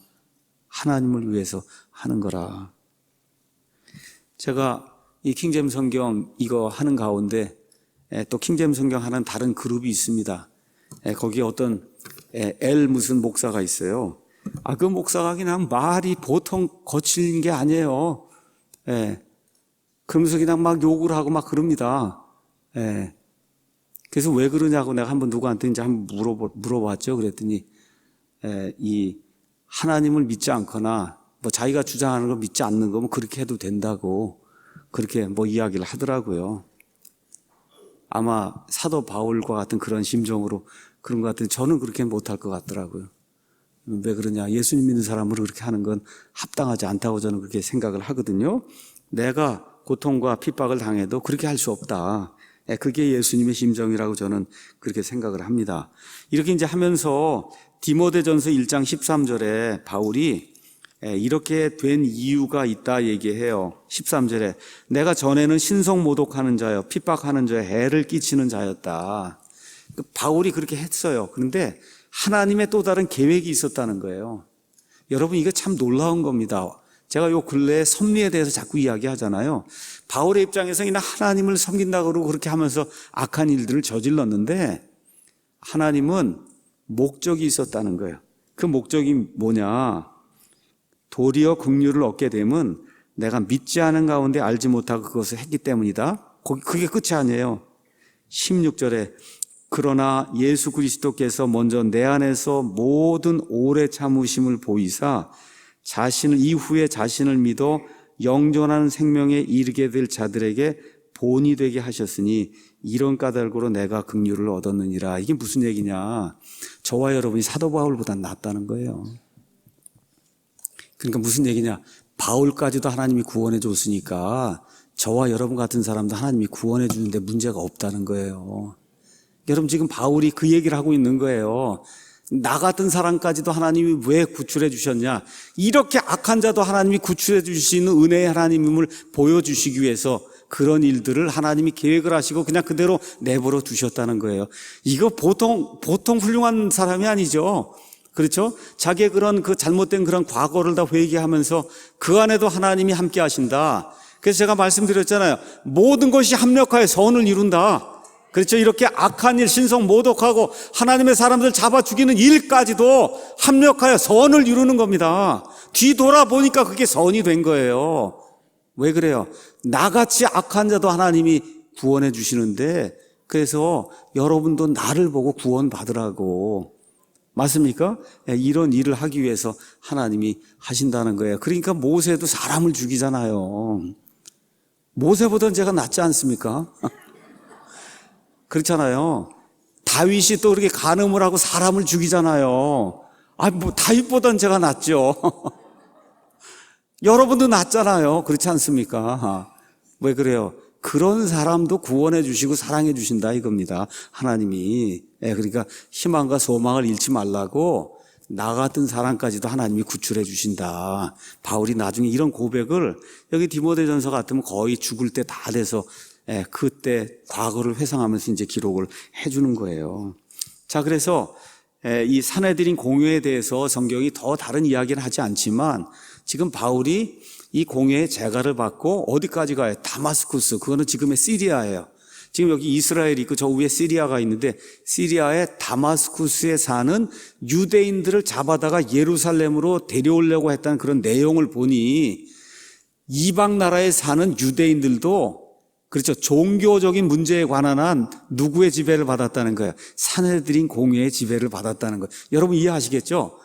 하나님을 위해서 하는 거라. 제가 이 킹제임스 성경 이거 하는 가운데 또 킹제임스 성경 하는 다른 그룹이 있습니다. 거기에 어떤 엘 무슨 목사가 있어요. 그 목사가 그냥 말이 보통 거칠은 게 아니에요. 그러면서 그냥 막 욕을 하고 막 그럽니다. 그래서 왜 그러냐고 내가 한번 누구한테 이제 한번 물어봤죠. 그랬더니 이 하나님을 믿지 않거나 뭐 자기가 주장하는 걸 믿지 않는 거면 그렇게 해도 된다고 그렇게 뭐 이야기를 하더라고요. 아마 사도 바울과 같은 그런 심정으로 그런 것 같은데 저는 그렇게 못할 것 같더라고요. 왜 그러냐? 예수님 믿는 사람으로 그렇게 하는 건 합당하지 않다고 저는 그렇게 생각을 하거든요. 내가 고통과 핍박을 당해도 그렇게 할 수 없다. 그게 예수님의 심정이라고 저는 그렇게 생각을 합니다. 이렇게 이제 하면서 디모데전서 1장 13절에 바울이 이렇게 된 이유가 있다 얘기해요. 13절에 내가 전에는 신성 모독하는 자여 핍박하는 자여 해를 끼치는 자였다. 바울이 그렇게 했어요. 그런데 하나님의 또 다른 계획이 있었다는 거예요. 여러분, 이거 참 놀라운 겁니다. 제가 요 근래에 섭리에 대해서 자꾸 이야기하잖아요. 바울의 입장에서 그냥 하나님을 섬긴다고 그러고 그렇게 하면서 악한 일들을 저질렀는데 하나님은 목적이 있었다는 거예요. 그 목적이 뭐냐? 도리어 긍휼을 얻게 되면 내가 믿지 않은 가운데 알지 못하고 그것을 했기 때문이다. 그게 끝이 아니에요. 16절에 그러나 예수 그리스도께서 먼저 내 안에서 모든 오래 참으심을 보이사 자신을 이후에 자신을 믿어 영존하는 생명에 이르게 될 자들에게 본이 되게 하셨으니 이런 까닭으로 내가 긍휼을 얻었느니라. 이게 무슨 얘기냐? 저와 여러분이 사도 바울보다 낫다는 거예요. 그러니까 무슨 얘기냐? 바울까지도 하나님이 구원해 줬으니까 저와 여러분 같은 사람도 하나님이 구원해 주는데 문제가 없다는 거예요. 여러분, 지금 바울이 그 얘기를 하고 있는 거예요. 나 같은 사람까지도 하나님이 왜 구출해 주셨냐? 이렇게 악한 자도 하나님이 구출해 주실 수 있는 은혜의 하나님임을 보여주시기 위해서 그런 일들을 하나님이 계획을 하시고 그냥 그대로 내버려 두셨다는 거예요. 이거 보통 훌륭한 사람이 아니죠. 그렇죠? 자기의 그런 그 잘못된 그런 과거를 다 회개하면서 그 안에도 하나님이 함께 하신다. 그래서 제가 말씀드렸잖아요. 모든 것이 합력하여 선을 이룬다. 그렇죠? 이렇게 악한 일, 신성 모독하고 하나님의 사람들 잡아 죽이는 일까지도 합력하여 선을 이루는 겁니다. 뒤돌아보니까 그게 선이 된 거예요. 왜 그래요? 나같이 악한 자도 하나님이 구원해 주시는데 그래서 여러분도 나를 보고 구원 받으라고. 맞습니까? 이런 일을 하기 위해서 하나님이 하신다는 거예요. 그러니까 모세도 사람을 죽이잖아요. 모세보다는 제가 낫지 않습니까? 그렇잖아요. 다윗이 또 그렇게 간음을 하고 사람을 죽이잖아요. 다윗보다는 제가 낫죠. 여러분도 낫잖아요. 그렇지 않습니까? 왜 그래요? 그런 사람도 구원해 주시고 사랑해 주신다 이겁니다. 하나님이. 그러니까 희망과 소망을 잃지 말라고 나 같은 사람까지도 하나님이 구출해 주신다. 바울이 나중에 이런 고백을 여기 디모데전서 같으면 거의 죽을 때 다 돼서 그때 과거를 회상하면서 이제 기록을 해주는 거예요. 자, 그래서 이 사내들인 공회에 대해서 성경이 더 다른 이야기는 하지 않지만 지금 바울이 이 공회의 제가를 받고 어디까지 가요? 다마스쿠스. 그거는 지금의 시리아예요. 지금 여기 이스라엘이 있고 저 위에 시리아가 있는데 시리아의 다마스쿠스에 사는 유대인들을 잡아다가 예루살렘으로 데려오려고 했다는 그런 내용을 보니 이방 나라에 사는 유대인들도 그렇죠. 종교적인 문제에 관한 한 누구의 지배를 받았다는 거예요? 사내들인 공회의 지배를 받았다는 거예요. 여러분 이해하시겠죠?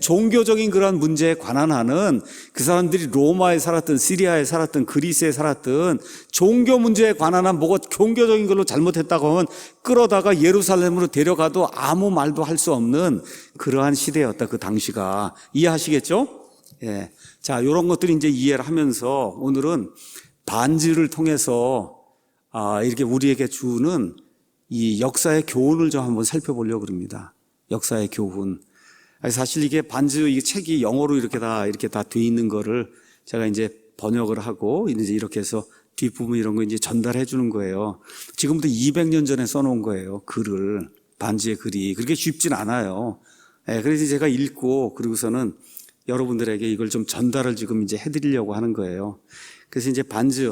종교적인 그런 문제에 관한 한은 그 사람들이 로마에 살았든 시리아에 살았든 그리스에 살았든 종교 문제에 관한 한 뭐가 종교적인 걸로 잘못했다고 하면 끌어다가 예루살렘으로 데려가도 아무 말도 할 수 없는 그러한 시대였다, 그 당시가. 이해하시겠죠? 예. 자, 이런 것들이 이제 이해를 하면서 오늘은 반지를 통해서 이렇게 우리에게 주는 이 역사의 교훈을 좀 한번 살펴보려고 합니다. 역사의 교훈. 사실 이게 반지 이 책이 영어로 이렇게 다 돼 있는 거를 제가 이제 번역을 하고 이제 이렇게 해서 뒷부분 이런 거 이제 전달해 주는 거예요. 지금부터 200년 전에 써놓은 거예요. 글을, 반지의 글이. 그렇게 쉽진 않아요. 그래서 제가 읽고 그리고서는 여러분들에게 이걸 좀 전달을 지금 이제 해드리려고 하는 거예요. 그래서 이제 반지,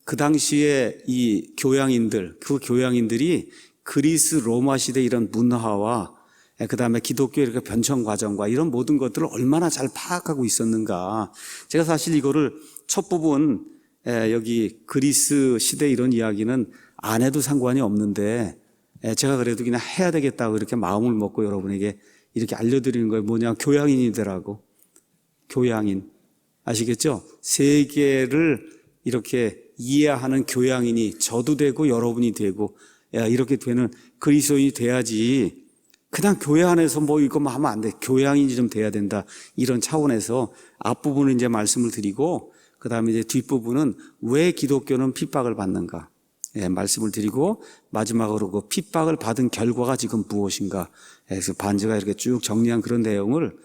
그 당시에 이 교양인들, 그 교양인들이 그리스 로마 시대 이런 문화와 그 다음에 기독교의 이렇게 변천 과정과 이런 모든 것들을 얼마나 잘 파악하고 있었는가. 제가 사실 이거를 첫 부분, 여기 그리스 시대 이런 이야기는 안 해도 상관이 없는데, 제가 그래도 그냥 해야 되겠다고 이렇게 마음을 먹고 여러분에게 이렇게 알려드리는 거예요. 뭐냐, 교양인이더라고. 교양인. 아시겠죠? 세계를 이렇게 이해하는 교양인이 저도 되고 여러분이 되고, 이렇게 되는 그리스도인이 돼야지 그냥 교회 안에서 뭐 이거만 하면 안 돼. 교양인이 좀 돼야 된다. 이런 차원에서 앞부분은 이제 말씀을 드리고, 그 다음에 이제 뒷부분은 왜 기독교는 핍박을 받는가. 말씀을 드리고, 마지막으로 그 핍박을 받은 결과가 지금 무엇인가. 그래서 반지가 이렇게 쭉 정리한 그런 내용을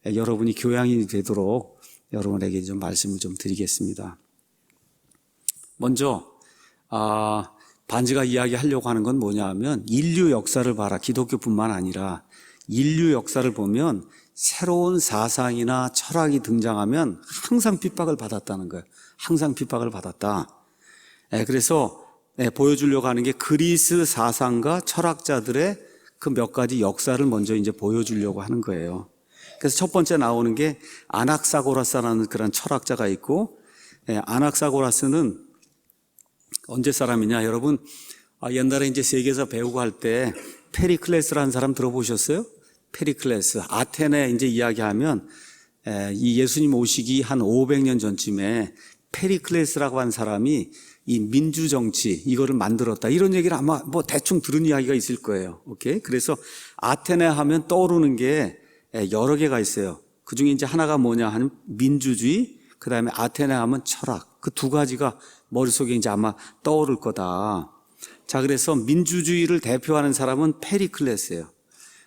여러분이 교양인이 되도록 여러분에게 좀 말씀을 좀 드리겠습니다. 먼저, 반지가 이야기하려고 하는 건 뭐냐 하면 인류 역사를 봐라. 기독교뿐만 아니라 인류 역사를 보면 새로운 사상이나 철학이 등장하면 항상 핍박을 받았다는 거예요. 항상 핍박을 받았다. 그래서 보여주려고 하는 게 그리스 사상가 철학자들의 그 몇 가지 역사를 먼저 이제 보여주려고 하는 거예요. 그래서 첫 번째 나오는 게 아낙사고라스라는 그런 철학자가 있고, 아낙사고라스는 언제 사람이냐? 여러분, 옛날에 이제 세계에서 배우고 할 때 페리클레스라는 사람 들어보셨어요? 페리클레스. 아테네 이제 이야기하면 이 예수님 오시기 한 500년 전쯤에 페리클레스라고 한 사람이 이 민주정치 이거를 만들었다. 이런 얘기를 아마 뭐 대충 들은 이야기가 있을 거예요. 오케이? 그래서 아테네 하면 떠오르는 게 여러 개가 있어요. 그 중에 이제 하나가 뭐냐 하면 민주주의, 그 다음에 아테네 하면 철학. 그 두 가지가 머릿속에 이제 아마 떠오를 거다. 자, 그래서 민주주의를 대표하는 사람은 페리클레스예요.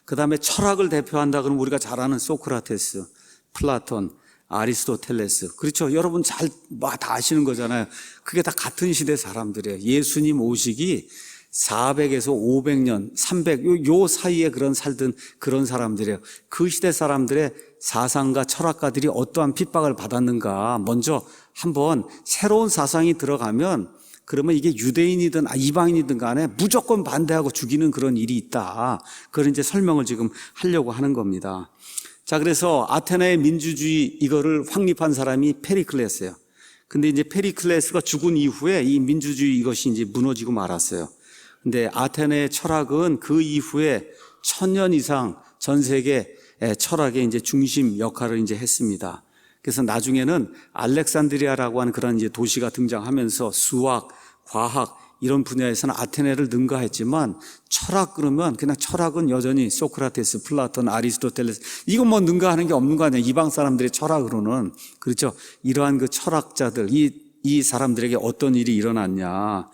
그 다음에 철학을 대표한다 그러면 우리가 잘 아는 소크라테스, 플라톤, 아리스토텔레스. 그렇죠. 여러분 다 아시는 거잖아요. 그게 다 같은 시대 사람들이에요. 예수님 오시기 400에서 500년, 300, 요 사이에 살던 그런 사람들이에요. 그 시대 사람들의 사상가, 철학가들이 어떠한 핍박을 받았는가. 먼저 한번 새로운 사상이 들어가면 그러면 이게 유대인이든 이방인이든 간에 무조건 반대하고 죽이는 그런 일이 있다. 그걸 이제 설명을 지금 하려고 하는 겁니다. 자, 그래서 아테네의 민주주의 이거를 확립한 사람이 페리클레스예요. 근데 이제 페리클레스가 죽은 이후에 이 민주주의 이것이 이제 무너지고 말았어요. 근데 아테네의 철학은 그 이후에 1000년 이상 전 세계 철학의 이제 중심 역할을 이제 했습니다. 그래서 나중에는 알렉산드리아라고 하는 그런 이제 도시가 등장하면서 수학, 과학 이런 분야에서는 아테네를 능가했지만 철학 그러면 그냥 철학은 여전히 소크라테스, 플라톤, 아리스토텔레스 이건 뭐 능가하는 게 없는 거 아니에요. 이방 사람들의 철학으로는. 그렇죠. 이러한 그 철학자들 이 사람들에게 어떤 일이 일어났냐.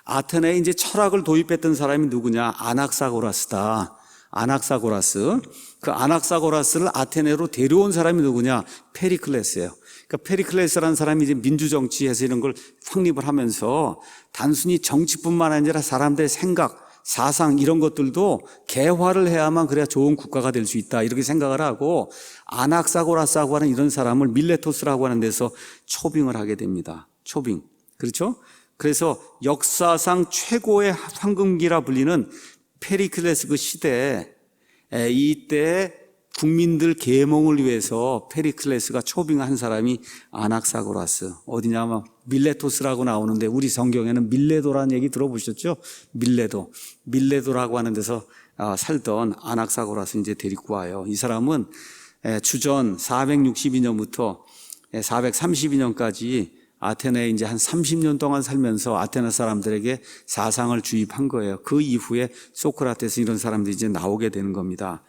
아테네에 이제 철학을 도입했던 사람이 누구냐? 아낙사고라스다. 아낙사고라스. 그 아낙사고라스를 아테네로 데려온 사람이 누구냐? 페리클레스예요. 그러니까 페리클레스라는 사람이 이제 민주정치에서 이런 걸 확립을 하면서 단순히 정치뿐만 아니라 사람들의 생각, 사상 이런 것들도 개화를 해야만 그래야 좋은 국가가 될 수 있다 이렇게 생각을 하고 아낙사고라스라고 하는 이런 사람을 밀레토스라고 하는 데서 초빙을 하게 됩니다. 초빙. 그렇죠? 그래서 역사상 최고의 황금기라 불리는 페리클레스 그 시대에 이때 국민들 계몽을 위해서 페리클레스가 초빙한 사람이 아낙사고라스. 어디냐면 밀레토스라고 나오는데 우리 성경에는 밀레도라는 얘기 들어보셨죠? 밀레도라고 하는 데서 살던 아낙사고라스 이제 데리고 와요. 이 사람은 주전 462년부터 432년까지 아테네에 이제 한 30년 동안 살면서 아테네 사람들에게 사상을 주입한 거예요. 그 이후에 소크라테스 이런 사람들이 이제 나오게 되는 겁니다.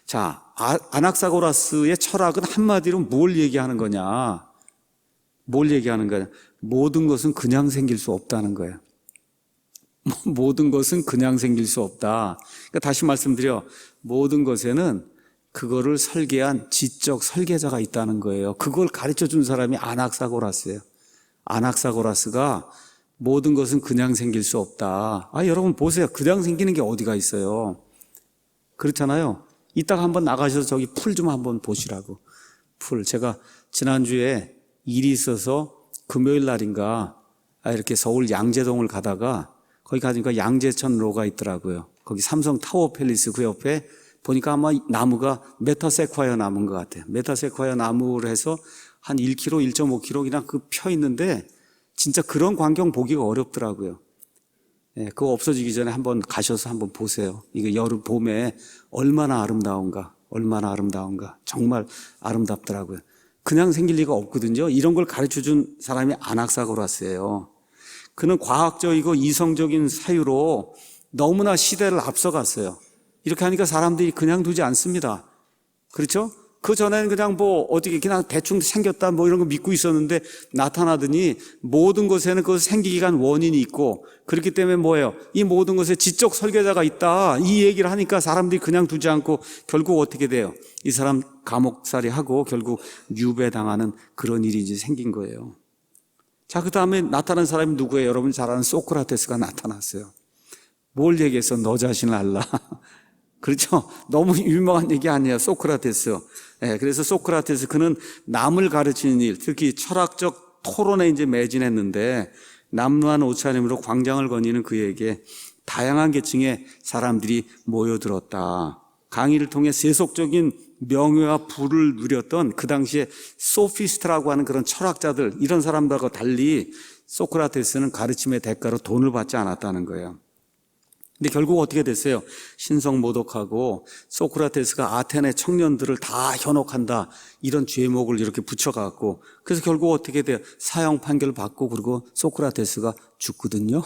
자, 아낙사고라스의 철학은 한마디로 뭘 얘기하는 거냐? 뭘 얘기하는 거냐? 모든 것은 그냥 생길 수 없다는 거예요. 모든 것은 그냥 생길 수 없다. 그러니까 다시 말씀드려, 모든 것에는 그거를 설계한 지적 설계자가 있다는 거예요. 그걸 가르쳐 준 사람이 아낙사고라스예요. 아낙사고라스가 모든 것은 그냥 생길 수 없다. 여러분 보세요. 그냥 생기는 게 어디가 있어요? 그렇잖아요. 이따가 한번 나가셔서 저기 풀 좀 한번 보시라고. 풀. 제가 지난주에 일이 있어서 금요일 날인가 이렇게 서울 양재동을 가다가 거기 가니까 양재천로가 있더라고요. 거기 삼성 타워 팰리스 그 옆에 보니까 아마 나무가 메타세콰이어 나무인 것 같아요. 메타세콰이어 나무를 해서 한 1km, 1.5km 그냥 그 펴 있는데 진짜 그런 광경 보기가 어렵더라고요. 그거 없어지기 전에 한번 가셔서 한번 보세요. 이거 여름, 봄에 얼마나 아름다운가. 정말 아름답더라고요. 그냥 생길 리가 없거든요. 이런 걸 가르쳐 준 사람이 아낙사고라스예요. 그는 과학적이고 이성적인 사유로 너무나 시대를 앞서갔어요. 이렇게 하니까 사람들이 그냥 두지 않습니다. 그렇죠? 그 전에는 그냥 어떻게 그냥 대충 생겼다 이런 거 믿고 있었는데 나타나더니 모든 것에는 그 생기기 위한 원인이 있고 그렇기 때문에 뭐예요? 이 모든 것에 지적 설계자가 있다. 이 얘기를 하니까 사람들이 그냥 두지 않고 결국 어떻게 돼요? 이 사람 감옥살이 하고 결국 유배당하는 그런 일이 이제 생긴 거예요. 자, 그 다음에 나타난 사람이 누구예요? 여러분 잘 아는 소크라테스가 나타났어요. 뭘 얘기해서 너 자신을 알라. 그렇죠? 너무 유명한 얘기 아니에요. 소크라테스. 그래서 소크라테스 그는 남을 가르치는 일, 특히 철학적 토론에 이제 매진했는데 남루한 옷차림으로 광장을 거니는 그에게 다양한 계층의 사람들이 모여들었다. 강의를 통해 세속적인 명예와 부를 누렸던 그 당시에 소피스트라고 하는 그런 철학자들 이런 사람들과 달리 소크라테스는 가르침의 대가로 돈을 받지 않았다는 거예요. 근데 결국 어떻게 됐어요? 신성모독하고 소크라테스가 아테네 청년들을 다 현혹한다 이런 죄목을 이렇게 붙여갖고 그래서 결국 어떻게 돼요? 사형 판결을 받고 그리고 소크라테스가 죽거든요.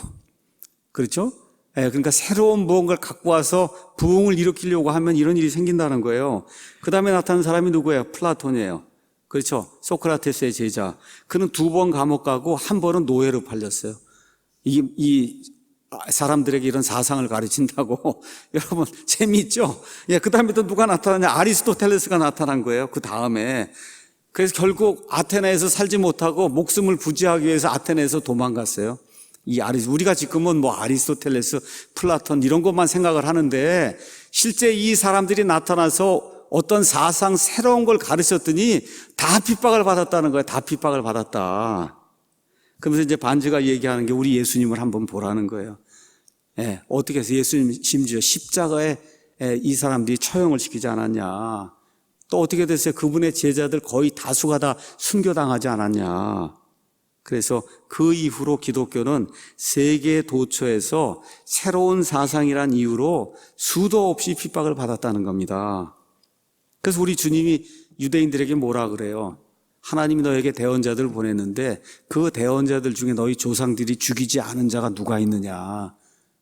그렇죠? 그러니까 새로운 무언가를 갖고 와서 부흥을 일으키려고 하면 이런 일이 생긴다는 거예요. 그 다음에 나타난 사람이 누구예요? 플라톤이에요. 그렇죠? 소크라테스의 제자. 그는 2번 감옥 가고 한 번은 노예로 팔렸어요. 이 사람들에게 이런 사상을 가르친다고. 여러분 재미있죠? 그 다음에 또 누가 나타나냐? 아리스토텔레스가 나타난 거예요. 그 다음에. 그래서 결국 아테네에서 살지 못하고 목숨을 부지하기 위해서 아테네에서 도망갔어요. 우리가 지금은 아리스토텔레스, 플라톤 이런 것만 생각을 하는데 실제 이 사람들이 나타나서 어떤 사상 새로운 걸 가르쳤더니 다 핍박을 받았다는 거예요. 다 핍박을 받았다. 그러면서 이제 반지가 얘기하는 게 우리 예수님을 한번 보라는 거예요. 어떻게 해서 예수님 심지어 십자가에 이 사람들이 처형을 시키지 않았냐. 또 어떻게 됐어요? 그분의 제자들 거의 다수가 다 순교당하지 않았냐. 그래서 그 이후로 기독교는 세계 도처에서 새로운 사상이란 이유로 수도 없이 핍박을 받았다는 겁니다. 그래서 우리 주님이 유대인들에게 뭐라 그래요? 하나님이 너에게 대언자들을 보냈는데 그 대언자들 중에 너희 조상들이 죽이지 않은 자가 누가 있느냐.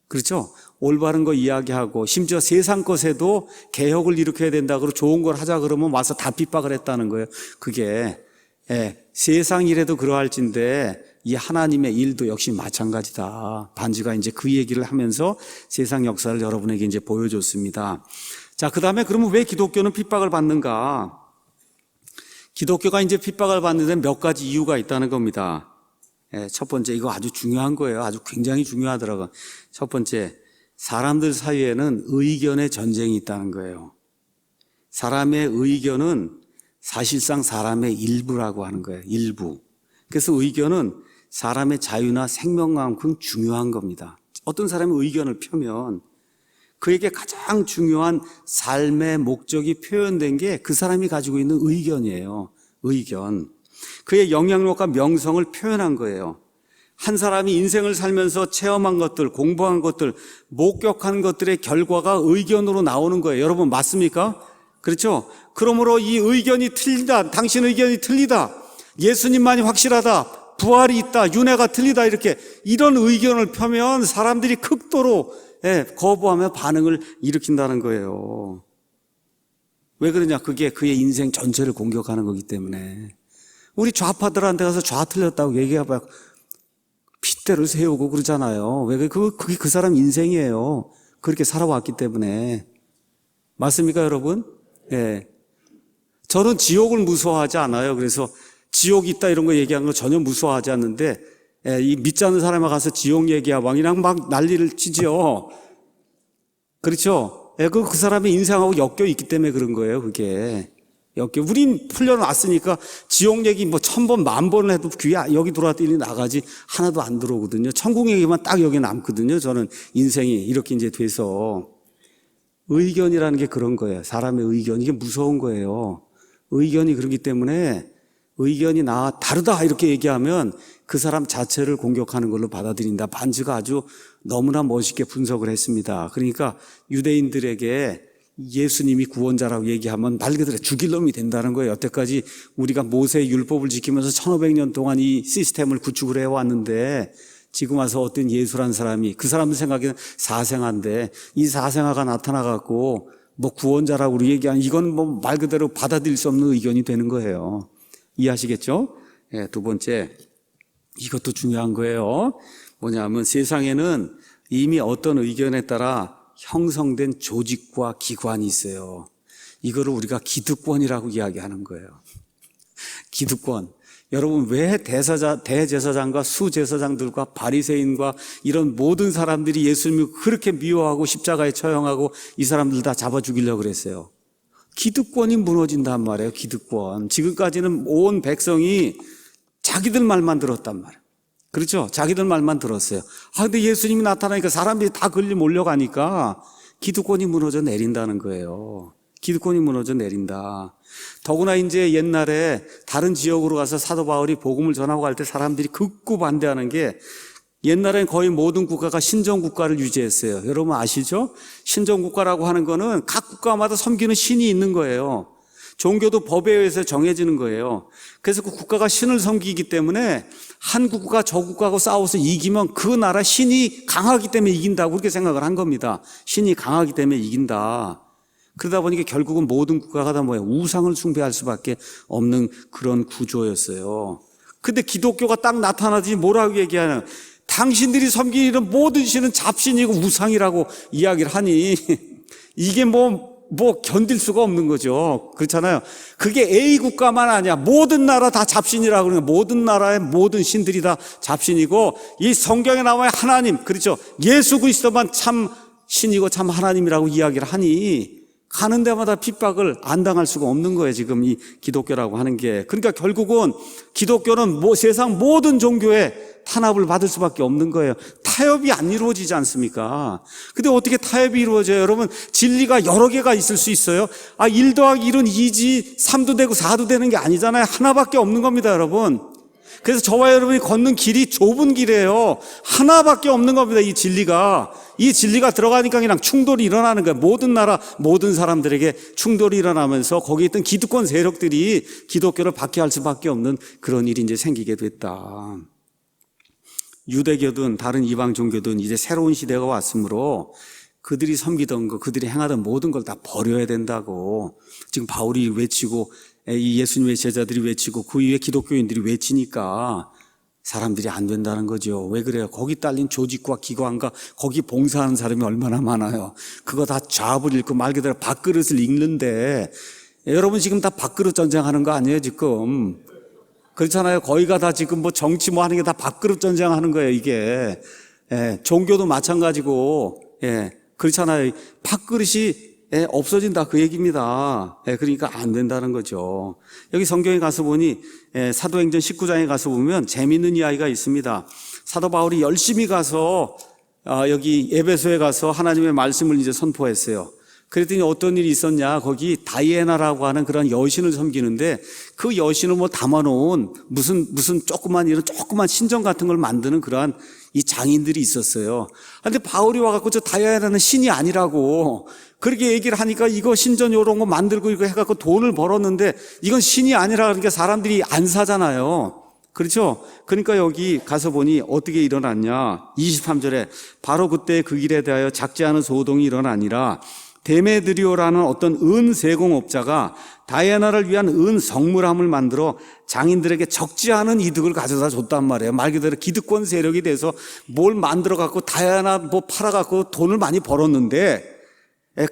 그렇죠? 올바른 거 이야기하고 심지어 세상 것에도 개혁을 일으켜야 된다 그러고 좋은 걸 하자 그러면 와서 다 핍박을 했다는 거예요. 그게 세상 일에도 그러할진데 이 하나님의 일도 역시 마찬가지다. 반지가 이제 그 얘기를 하면서 세상 역사를 여러분에게 이제 보여줬습니다. 자, 그 다음에 그러면 왜 기독교는 핍박을 받는가? 기독교가 이제 핍박을 받는 데는 몇 가지 이유가 있다는 겁니다. 첫 번째, 이거 아주 중요한 거예요. 아주 굉장히 중요하더라고요. 첫 번째, 사람들 사이에는 의견의 전쟁이 있다는 거예요. 사람의 의견은 사실상 사람의 일부라고 하는 거예요. 일부. 그래서 의견은 사람의 자유나 생명만큼 중요한 겁니다. 어떤 사람이 의견을 펴면 그에게 가장 중요한 삶의 목적이 표현된 게 그 사람이 가지고 있는 의견이에요. 의견. 그의 영향력과 명성을 표현한 거예요. 한 사람이 인생을 살면서 체험한 것들, 공부한 것들, 목격한 것들의 결과가 의견으로 나오는 거예요. 여러분 맞습니까? 그렇죠? 그러므로 이 의견이 틀리다, 당신 의견이 틀리다, 예수님만이 확실하다, 부활이 있다, 윤회가 틀리다, 이렇게 이런 의견을 펴면 사람들이 극도로 거부하며 반응을 일으킨다는 거예요. 왜 그러냐? 그게 그의 인생 전체를 공격하는 거기 때문에. 우리 좌파들한테 가서 좌 틀렸다고 얘기해봐야 핏대를 세우고 그러잖아요. 왜? 그게 그 사람 인생이에요. 그렇게 살아왔기 때문에. 맞습니까, 여러분? 예. 저는 지옥을 무서워하지 않아요. 그래서 지옥이 있다 이런 거 얘기하는 거 전혀 무서워하지 않는데, 이 믿지 않는 사람에 가서 지옥 얘기야 왕이랑 막 난리를 치죠. 그렇죠? 그 사람의 인생하고 엮여 있기 때문에 그런 거예요, 그게. 우린 풀려놨으니까 지옥 얘기 뭐 1000번, 10,000번을 해도 귀에 여기 들어왔더니 나가지 하나도 안 들어오거든요. 천국 얘기만 딱 여기 남거든요. 저는 인생이 이렇게 이제 돼서. 의견이라는 게 그런 거예요. 사람의 의견. 이게 무서운 거예요. 의견이 그렇기 때문에 의견이 다르다 이렇게 얘기하면 그 사람 자체를 공격하는 걸로 받아들인다. 반즈가 아주 너무나 멋있게 분석을 했습니다. 그러니까 유대인들에게 예수님이 구원자라고 얘기하면 말 그대로 죽일 놈이 된다는 거예요. 여태까지 우리가 모세의 율법을 지키면서 1500년 동안 이 시스템을 구축을 해왔는데 지금 와서 어떤 예수란 사람이, 그 사람들 생각에는 사생아인데 이 사생아가 나타나갖고 뭐 구원자라고 우리 얘기하는, 이건 뭐 말 그대로 받아들일 수 없는 의견이 되는 거예요. 이해하시겠죠? 두 번째, 이것도 중요한 거예요. 뭐냐면 세상에는 이미 어떤 의견에 따라 형성된 조직과 기관이 있어요. 이거를 우리가 기득권이라고 이야기하는 거예요. 기득권. 여러분, 왜 대제사장과 수제사장들과 바리새인과 이런 모든 사람들이 예수님을 그렇게 미워하고 십자가에 처형하고 이 사람들 다 잡아 죽이려고 그랬어요? 기득권이 무너진단 말이에요. 기득권. 지금까지는 온 백성이 자기들 말만 들었단 말이에요. 그렇죠? 자기들 말만 들었어요. 근데 예수님이 나타나니까 사람들이 다 걸리 몰려가니까 기득권이 무너져 내린다는 거예요. 기득권이 무너져 내린다. 더구나 이제 옛날에 다른 지역으로 가서 사도 바울이 복음을 전하고 갈 때 사람들이 극구 반대하는 게, 옛날엔 거의 모든 국가가 신정국가를 유지했어요. 여러분 아시죠? 신정국가라고 하는 거는 각 국가마다 섬기는 신이 있는 거예요. 종교도 법에 의해서 정해지는 거예요. 그래서 그 국가가 신을 섬기기 때문에 한 국가가 저 국가하고 싸워서 이기면 그 나라 신이 강하기 때문에 이긴다고 그렇게 생각을 한 겁니다. 신이 강하기 때문에 이긴다. 그러다 보니까 결국은 모든 국가가 다 우상을 숭배할 수밖에 없는 그런 구조였어요. 근데 기독교가 딱 나타나더니 뭐라고 얘기하냐? 당신들이 섬기는 모든 신은 잡신이고 우상이라고 이야기를 하니 이게 뭐 견딜 수가 없는 거죠. 그렇잖아요. 그게 A 국가만 아니야. 모든 나라 다 잡신이라고 그러는 거예요. 모든 나라의 모든 신들이 다 잡신이고, 이 성경에 나와야 하나님, 그렇죠, 예수 그리스도만 참 신이고 참 하나님이라고 이야기를 하니 가는 데마다 핍박을 안 당할 수가 없는 거예요. 지금 이 기독교라고 하는 게. 그러니까 결국은 기독교는 세상 모든 종교에 탄압을 받을 수밖에 없는 거예요. 타협이 안 이루어지지 않습니까? 근데 어떻게 타협이 이루어져요? 여러분, 진리가 여러 개가 있을 수 있어요? 1 더하기 1은 2지 3도 되고 4도 되는 게 아니잖아요. 하나밖에 없는 겁니다, 여러분. 그래서 저와 여러분이 걷는 길이 좁은 길이에요. 하나밖에 없는 겁니다, 이 진리가. 이 진리가 들어가니까 그냥 충돌이 일어나는 거예요. 모든 나라, 모든 사람들에게 충돌이 일어나면서 거기에 있던 기득권 세력들이 기독교를 박해할 수밖에 없는 그런 일이 이제 생기게 됐다. 유대교든 다른 이방 종교든 이제 새로운 시대가 왔으므로 그들이 섬기던 거, 그들이 행하던 모든 걸 다 버려야 된다고 지금 바울이 외치고, 이 예수님의 제자들이 외치고 그 위에 기독교인들이 외치니까 사람들이 안 된다는 거죠. 왜 그래요? 거기 딸린 조직과 기관과 거기 봉사하는 사람이 얼마나 많아요. 그거 다 잡을 읽고 말 그대로 밥그릇을 읽는데, 여러분 지금 다 밥그릇 전쟁하는 거 아니에요 지금? 그렇잖아요. 거기가 다 지금 뭐 정치 뭐 하는 게 다 밥그릇 전쟁하는 거예요 이게. 종교도 마찬가지고, 그렇잖아요. 밥그릇이 없어진다 그 얘기입니다. 그러니까 안 된다는 거죠. 여기 성경에 가서 보니 사도행전 19장에 가서 보면 재미있는 이야기가 있습니다. 사도 바울이 열심히 가서 여기 에베소에 가서 하나님의 말씀을 이제 선포했어요. 그랬더니 어떤 일이 있었냐, 거기 다이애나라고 하는 그런 여신을 섬기는데 그 여신을 뭐 담아놓은 무슨 조그만 이런 조그만 신전 같은 걸 만드는 그러한 이 장인들이 있었어요. 근데 바울이 와갖고 저 다이애나는 신이 아니라고 그렇게 얘기를 하니까 이거 신전 요런 거 만들고 이거 해갖고 돈을 벌었는데 이건 신이 아니라 그러니까 사람들이 안 사잖아요. 그렇죠? 그러니까 여기 가서 보니 어떻게 일어났냐. 23절에 바로 그때 그 일에 대하여 작지 않은 소동이 일어나니라. 데메드리오라는 어떤 은 세공업자가 다이애나를 위한 은 성물함을 만들어 장인들에게 적지 않은 이득을 가져다 줬단 말이에요. 말 그대로 기득권 세력이 돼서 뭘 만들어 갖고 다이애나 뭐 팔아 갖고 돈을 많이 벌었는데,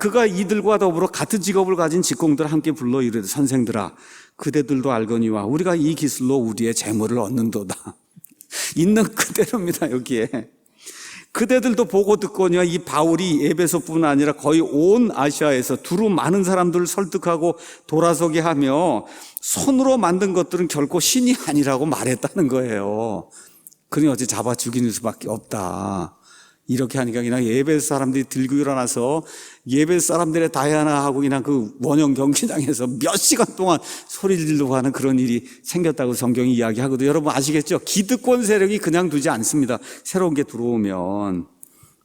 그가 이들과 더불어 같은 직업을 가진 직공들을 함께 불러 이르되 선생들아 그대들도 알거니와 우리가 이 기술로 우리의 재물을 얻는도다. 있는 그대로입니다. 여기에 그대들도 보고 듣거니와 이 바울이 에베소뿐 아니라 거의 온 아시아에서 두루 많은 사람들을 설득하고 돌아서게 하며 손으로 만든 것들은 결코 신이 아니라고 말했다는 거예요. 그러니 어찌 잡아 죽이는 수밖에 없다. 이렇게 하니까 그냥 예배소 사람들이 들고 일어나서 예배소 사람들의 다이아나하고 그냥 그 원형 경기장에서 몇 시간 동안 소리를 지르고 하는 그런 일이 생겼다고 성경이 이야기하거든요. 여러분 아시겠죠? 기득권 세력이 그냥 두지 않습니다. 새로운 게 들어오면.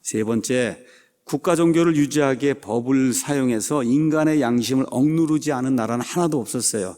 세 번째, 국가 종교를 유지하기에 법을 사용해서 인간의 양심을 억누르지 않은 나라는 하나도 없었어요.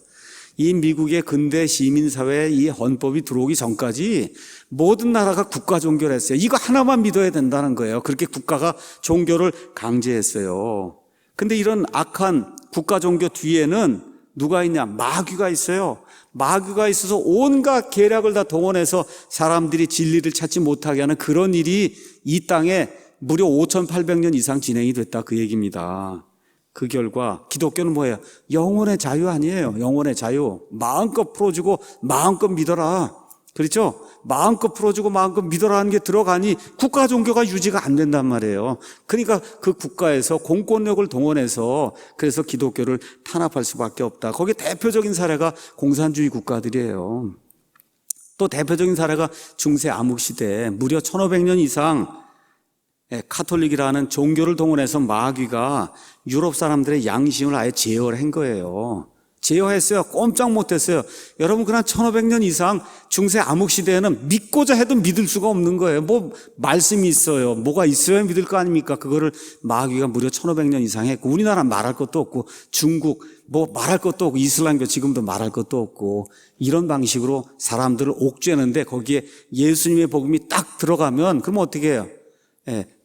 이 미국의 근대 시민사회에 이 헌법이 들어오기 전까지 모든 나라가 국가 종교를 했어요. 이거 하나만 믿어야 된다는 거예요. 그렇게 국가가 종교를 강제했어요. 근데 이런 악한 국가 종교 뒤에는 누가 있냐? 마귀가 있어요. 마귀가 있어서 온갖 계략을 다 동원해서 사람들이 진리를 찾지 못하게 하는 그런 일이 이 땅에 무려 5,800년 이상 진행이 됐다 그 얘기입니다. 그 결과 기독교는 뭐예요? 영혼의 자유 아니에요. 영혼의 자유. 마음껏 풀어주고 마음껏 믿어라. 그렇죠? 마음껏 풀어주고 마음껏 믿어라 하는 게 들어가니 국가 종교가 유지가 안 된단 말이에요. 그러니까 그 국가에서 공권력을 동원해서 그래서 기독교를 탄압할 수밖에 없다. 거기에 대표적인 사례가 공산주의 국가들이에요. 또 대표적인 사례가 중세 암흑시대 무려 1500년 이상 카톨릭이라는 종교를 동원해서 마귀가 유럽 사람들의 양심을 아예 제어한 거예요. 제어했어요. 꼼짝 못했어요. 여러분 그냥 1500년 이상 중세 암흑시대에는 믿고자 해도 믿을 수가 없는 거예요. 뭐 말씀이 있어요. 뭐가 있어야 믿을 거 아닙니까? 그거를 마귀가 무려 1500년 이상 했고 우리나라 말할 것도 없고 중국 뭐 말할 것도 없고 이슬람교 지금도 말할 것도 없고 이런 방식으로 사람들을 옥죄는데 거기에 예수님의 복음이 딱 들어가면 그럼 어떻게 해요?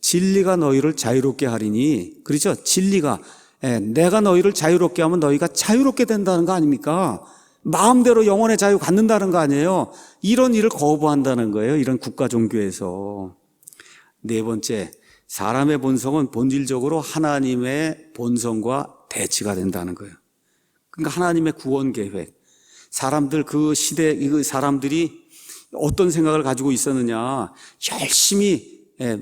진리가 너희를 자유롭게 하리니, 그렇죠? 진리가 내가 너희를 자유롭게 하면 너희가 자유롭게 된다는 거 아닙니까? 마음대로 영혼의 자유 갖는다는 거 아니에요? 이런 일을 거부한다는 거예요. 이런 국가 종교에서. 네 번째, 사람의 본성은 본질적으로 하나님의 본성과 대치가 된다는 거예요. 그러니까 하나님의 구원 계획. 사람들 그 시대 그 사람들이 어떤 생각을 가지고 있었느냐? 열심히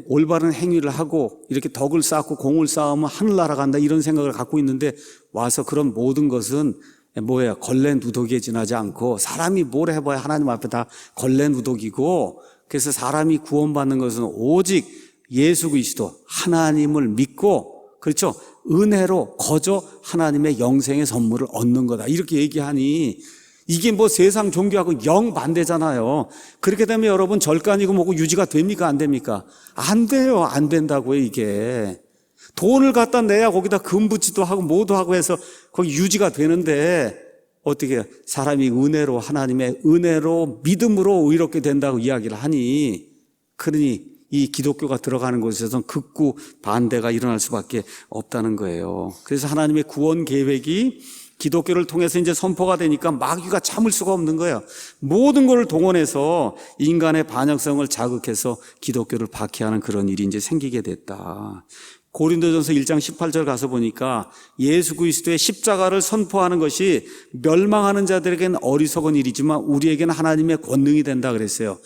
올바른 행위를 하고 이렇게 덕을 쌓고 공을 쌓으면 하늘 날아간다 이런 생각을 갖고 있는데 와서 그런 모든 것은 뭐예요? 걸레 누더기에 지나지 않고 사람이 뭘 해봐야 하나님 앞에 다 걸레 누더기고 그래서 사람이 구원받는 것은 오직 예수 그리스도 하나님을 믿고 그렇죠? 은혜로 거저 하나님의 영생의 선물을 얻는 거다 이렇게 얘기하니 이게 뭐 세상 종교하고 영 반대잖아요. 그렇게 되면 여러분 절간이고 뭐고 유지가 됩니까? 안 됩니까? 안 돼요. 안 된다고요, 이게. 돈을 갖다 내야 거기다 금붙이도 하고 뭐도 하고 해서 거기 유지가 되는데 어떻게 해요? 사람이 은혜로 하나님의 은혜로 믿음으로 의롭게 된다고 이야기를 하니 그러니 이 기독교가 들어가는 곳에서는 극구 반대가 일어날 수밖에 없다는 거예요. 그래서 하나님의 구원 계획이 기독교를 통해서 이제 선포가 되니까 마귀가 참을 수가 없는 거예요. 모든 걸 동원해서 인간의 반역성을 자극해서 기독교를 박해하는 그런 일이 이제 생기게 됐다. 고린도전서 1장 18절 가서 보니까 예수 그리스도의 십자가를 선포하는 것이 멸망하는 자들에게는 어리석은 일이지만 우리에게는 하나님의 권능이 된다 그랬어요.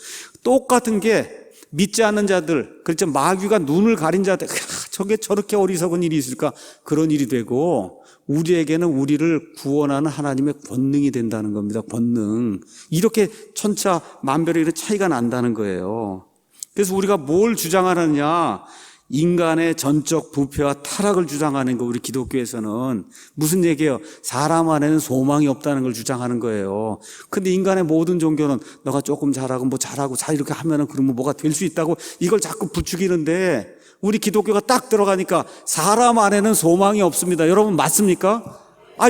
똑같은 게 믿지 않는 자들, 그렇죠. 마귀가 눈을 가린 자들, 저게 저렇게 어리석은 일이 있을까? 그런 일이 되고 우리에게는 우리를 구원하는 하나님의 권능이 된다는 겁니다. 권능. 이렇게 천차 만별의 이런 차이가 난다는 거예요. 그래서 우리가 뭘 주장하느냐? 인간의 전적 부패와 타락을 주장하는 거. 우리 기독교에서는 무슨 얘기예요? 사람 안에는 소망이 없다는 걸 주장하는 거예요. 근데 인간의 모든 종교는 너가 조금 잘하고 뭐 잘하고 자 이렇게 하면은 그러면 뭐가 될 수 있다고 이걸 자꾸 부추기는데 우리 기독교가 딱 들어가니까 사람 안에는 소망이 없습니다. 여러분 맞습니까?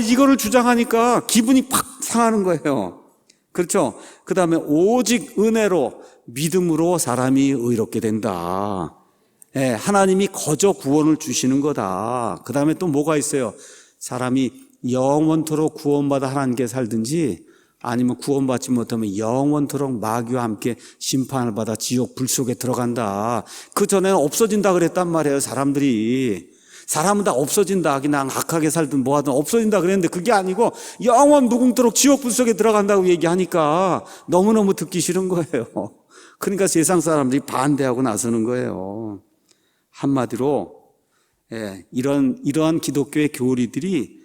이거를 주장하니까 기분이 팍 상하는 거예요. 그렇죠? 그 다음에 오직 은혜로 믿음으로 사람이 의롭게 된다. 하나님이 거저 구원을 주시는 거다. 그 다음에 또 뭐가 있어요? 사람이 영원토록 구원받아 하나님께 살든지 아니면 구원받지 못하면 영원토록 마귀와 함께 심판을 받아 지옥 불 속에 들어간다. 그 전에는 없어진다 그랬단 말이에요. 사람들이. 사람은 다 없어진다. 그냥 악하게 살든 뭐하든 없어진다 그랬는데 그게 아니고 영원 무궁토록 지옥 불 속에 들어간다고 얘기하니까 너무너무 듣기 싫은 거예요. 그러니까 세상 사람들이 반대하고 나서는 거예요. 한마디로 이러한 기독교의 교리들이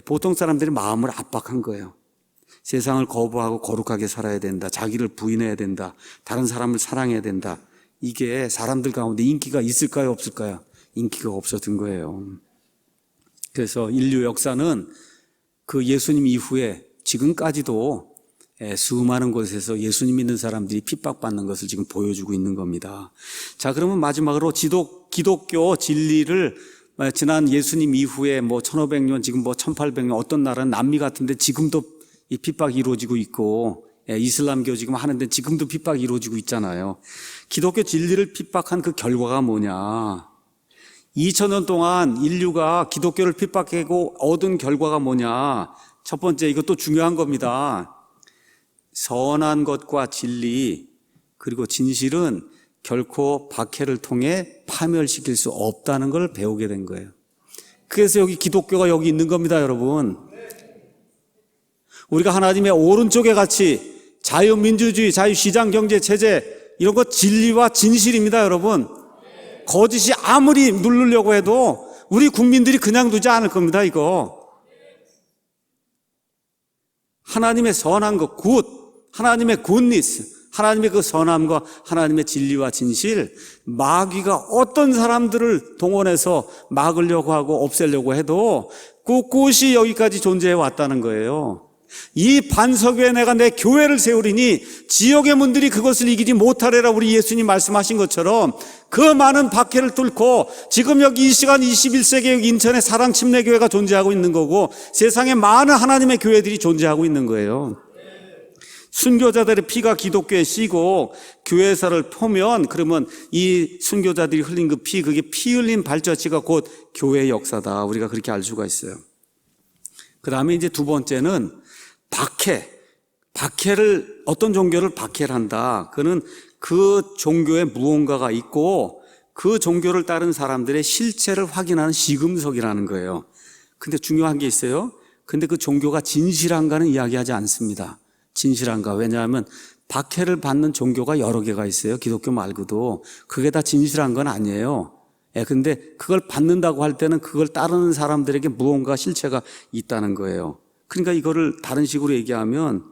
보통 사람들의 마음을 압박한 거예요. 세상을 거부하고 거룩하게 살아야 된다. 자기를 부인해야 된다. 다른 사람을 사랑해야 된다. 이게 사람들 가운데 인기가 있을까요? 없을까요? 인기가 없어진 거예요. 그래서 인류 역사는 그 예수님 이후에 지금까지도 수많은 곳에서 예수님 믿는 사람들이 핍박받는 것을 지금 보여주고 있는 겁니다. 자, 그러면 마지막으로 기독교 진리를 지난 예수님 이후에 1500년, 지금 1800년 어떤 나라는 남미 같은데 지금도 이 핍박이 이루어지고 있고 이슬람교 지금 하는데 지금도 핍박이 이루어지고 있잖아요. 기독교 진리를 핍박한 그 결과가 뭐냐? 2000년 동안 인류가 기독교를 핍박하고 얻은 결과가 뭐냐? 첫 번째, 이것도 중요한 겁니다. 선한 것과 진리 그리고 진실은 결코 박해를 통해 파멸시킬 수 없다는 걸 배우게 된 거예요. 그래서 여기 기독교가 여기 있는 겁니다, 여러분. 우리가 하나님의 오른쪽에 같이 자유민주주의, 자유시장경제 체제 이런 거 진리와 진실입니다, 여러분. 거짓이 아무리 누르려고 해도 우리 국민들이 그냥 두지 않을 겁니다, 이거. 하나님의 선한 것, 굿, 하나님의 굿니스, 하나님의 그 선함과 하나님의 진리와 진실, 마귀가 어떤 사람들을 동원해서 막으려고 하고 없애려고 해도 꿋꿋이 여기까지 존재해 왔다는 거예요. 이 반석 위에 내가 내 교회를 세우리니 지옥의 문들이 그것을 이기지 못하리라 우리 예수님 말씀하신 것처럼 그 많은 박해를 뚫고 지금 여기 이 시간 21세기 여기 인천에 사랑침례교회가 존재하고 있는 거고 세상에 많은 하나님의 교회들이 존재하고 있는 거예요. 순교자들의 피가 기독교에 씌고 교회사를 펴면 그러면 이 순교자들이 흘린 그 피, 그게 피 흘린 발자취가 곧 교회의 역사다. 우리가 그렇게 알 수가 있어요. 그 다음에 이제 두 번째는 박해를 어떤 종교를 박해를 한다. 그는 그 종교에 무언가가 있고 그 종교를 따른 사람들의 실체를 확인하는 시금석이라는 거예요. 근데 중요한 게 있어요. 근데 그 종교가 진실한가는 이야기하지 않습니다. 진실한가? 왜냐하면 박해를 받는 종교가 여러 개가 있어요. 기독교 말고도. 그게 다 진실한 건 아니에요. 근데 그걸 받는다고 할 때는 그걸 따르는 사람들에게 무언가 실체가 있다는 거예요. 그러니까 이거를 다른 식으로 얘기하면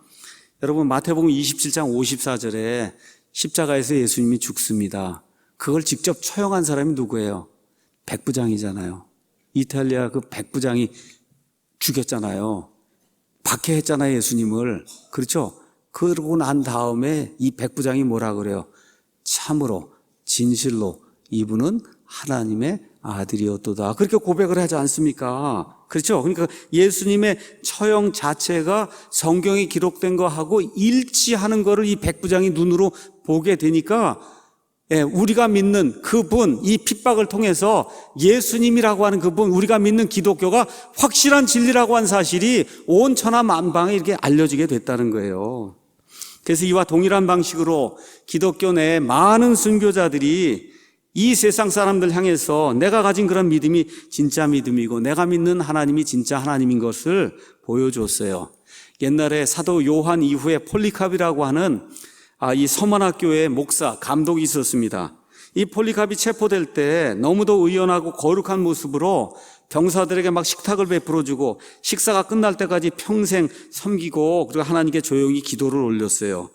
여러분 마태복음 27장 54절에 십자가에서 예수님이 죽습니다. 그걸 직접 처형한 사람이 누구예요? 백부장이잖아요. 이탈리아 그 백부장이 죽였잖아요. 박해했잖아요, 예수님을. 그렇죠? 그러고 난 다음에 이 백부장이 뭐라 그래요? 참으로 진실로 이분은 하나님의 아들이었도다. 그렇게 고백을 하지 않습니까? 그렇죠? 그러니까 예수님의 처형 자체가 성경에 기록된 거하고 일치하는 거를 이 백부장이 눈으로 보게 되니까 우리가 믿는 그분, 이 핍박을 통해서 예수님이라고 하는 그분, 우리가 믿는 기독교가 확실한 진리라고 하는 사실이 온 천하 만방에 이렇게 알려지게 됐다는 거예요. 그래서 이와 동일한 방식으로 기독교 내에 많은 순교자들이 이 세상 사람들 향해서 내가 가진 그런 믿음이 진짜 믿음이고 내가 믿는 하나님이 진짜 하나님인 것을 보여줬어요. 옛날에 사도 요한 이후에 폴리캅이라고 하는 이 서만학교의 목사, 감독이 있었습니다. 이 폴리캅이 체포될 때 너무도 의연하고 거룩한 모습으로 병사들에게 막 식탁을 베풀어주고 식사가 끝날 때까지 평생 섬기고 그리고 하나님께 조용히 기도를 올렸어요.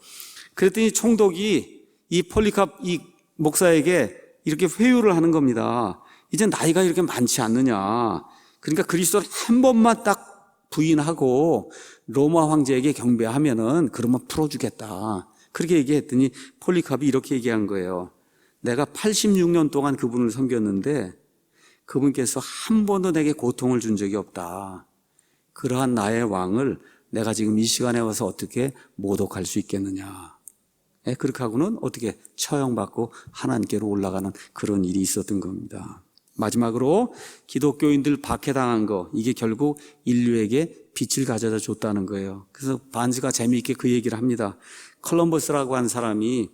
그랬더니 총독이 이 폴리캅 이 목사에게 이렇게 회유를 하는 겁니다. 이제 나이가 이렇게 많지 않느냐. 그러니까 그리스도를 한 번만 딱 부인하고 로마 황제에게 경배하면은 그러면 풀어주겠다. 그렇게 얘기했더니 폴리캅이 이렇게 얘기한 거예요. 내가 86년 동안 그분을 섬겼는데 그분께서 한 번도 내게 고통을 준 적이 없다. 그러한 나의 왕을 내가 지금 이 시간에 와서 어떻게 모독할 수 있겠느냐. 그렇게 하고는 어떻게 처형받고 하나님께로 올라가는 그런 일이 있었던 겁니다. 마지막으로 기독교인들 박해당한 거, 이게 결국 인류에게 빛을 가져다 줬다는 거예요. 그래서 반즈가 재미있게 그 얘기를 합니다. 콜럼버스라고 한 사람이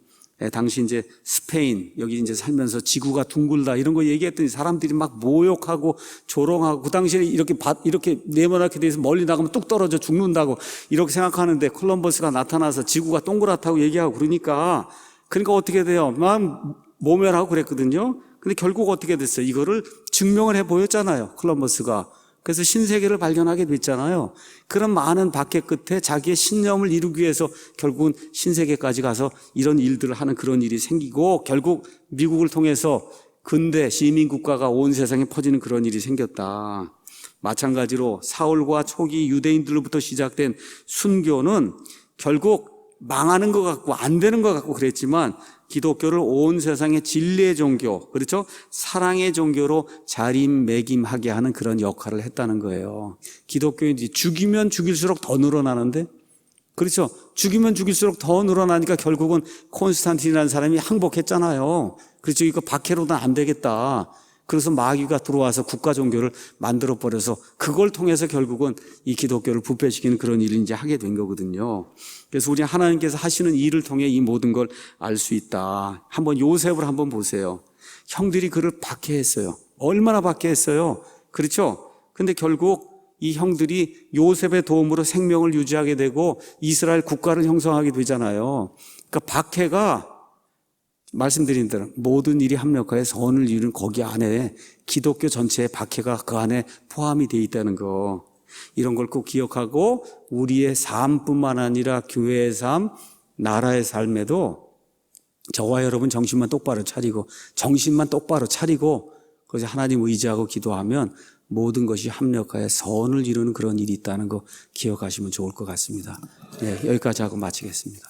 당시 이제 스페인 여기 이제 살면서 지구가 둥글다 이런 거 얘기했더니 사람들이 막 모욕하고 조롱하고 그 당시에 이렇게 네모나게 돼서 멀리 나가면 뚝 떨어져 죽는다고 이렇게 생각하는데 콜럼버스가 나타나서 지구가 동그랗다고 얘기하고 그러니까 어떻게 돼요? 막 모멸하고 그랬거든요. 근데 결국 어떻게 됐어요? 이거를 증명을 해 보였잖아요. 콜럼버스가. 그래서 신세계를 발견하게 됐잖아요. 그런 많은 박해 끝에 자기의 신념을 이루기 위해서 결국은 신세계까지 가서 이런 일들을 하는 그런 일이 생기고 결국 미국을 통해서 근대 시민국가가 온 세상에 퍼지는 그런 일이 생겼다. 마찬가지로 사울과 초기 유대인들로부터 시작된 순교는 결국 망하는 것 같고 안 되는 것 같고 그랬지만 기독교를 온 세상의 진리의 종교, 그렇죠? 사랑의 종교로 자림매김하게 하는 그런 역할을 했다는 거예요. 기독교인들이 죽이면 죽일수록 더 늘어나는데, 그렇죠? 죽이면 죽일수록 더 늘어나니까 결국은 콘스탄틴이라는 사람이 항복했잖아요. 그렇죠? 이거 박해로는 안 되겠다. 그래서 마귀가 들어와서 국가 종교를 만들어버려서 그걸 통해서 결국은 이 기독교를 부패시키는 그런 일을 이제 하게 된 거거든요. 그래서 우리 하나님께서 하시는 일을 통해 이 모든 걸 알 수 있다. 한번 요셉을 한번 보세요. 형들이 그를 박해했어요. 얼마나 박해했어요. 그렇죠? 근데 결국 이 형들이 요셉의 도움으로 생명을 유지하게 되고 이스라엘 국가를 형성하게 되잖아요. 그러니까 박해가 말씀드린 대로 모든 일이 합력하여 선을 이루는 거기 안에 기독교 전체의 박해가 그 안에 포함이 되어 있다는 거, 이런 걸 꼭 기억하고 우리의 삶뿐만 아니라 교회의 삶, 나라의 삶에도 저와 여러분 정신만 똑바로 차리고 그래서 하나님 의지하고 기도하면 모든 것이 합력하여 선을 이루는 그런 일이 있다는 거 기억하시면 좋을 것 같습니다. 네, 여기까지 하고 마치겠습니다.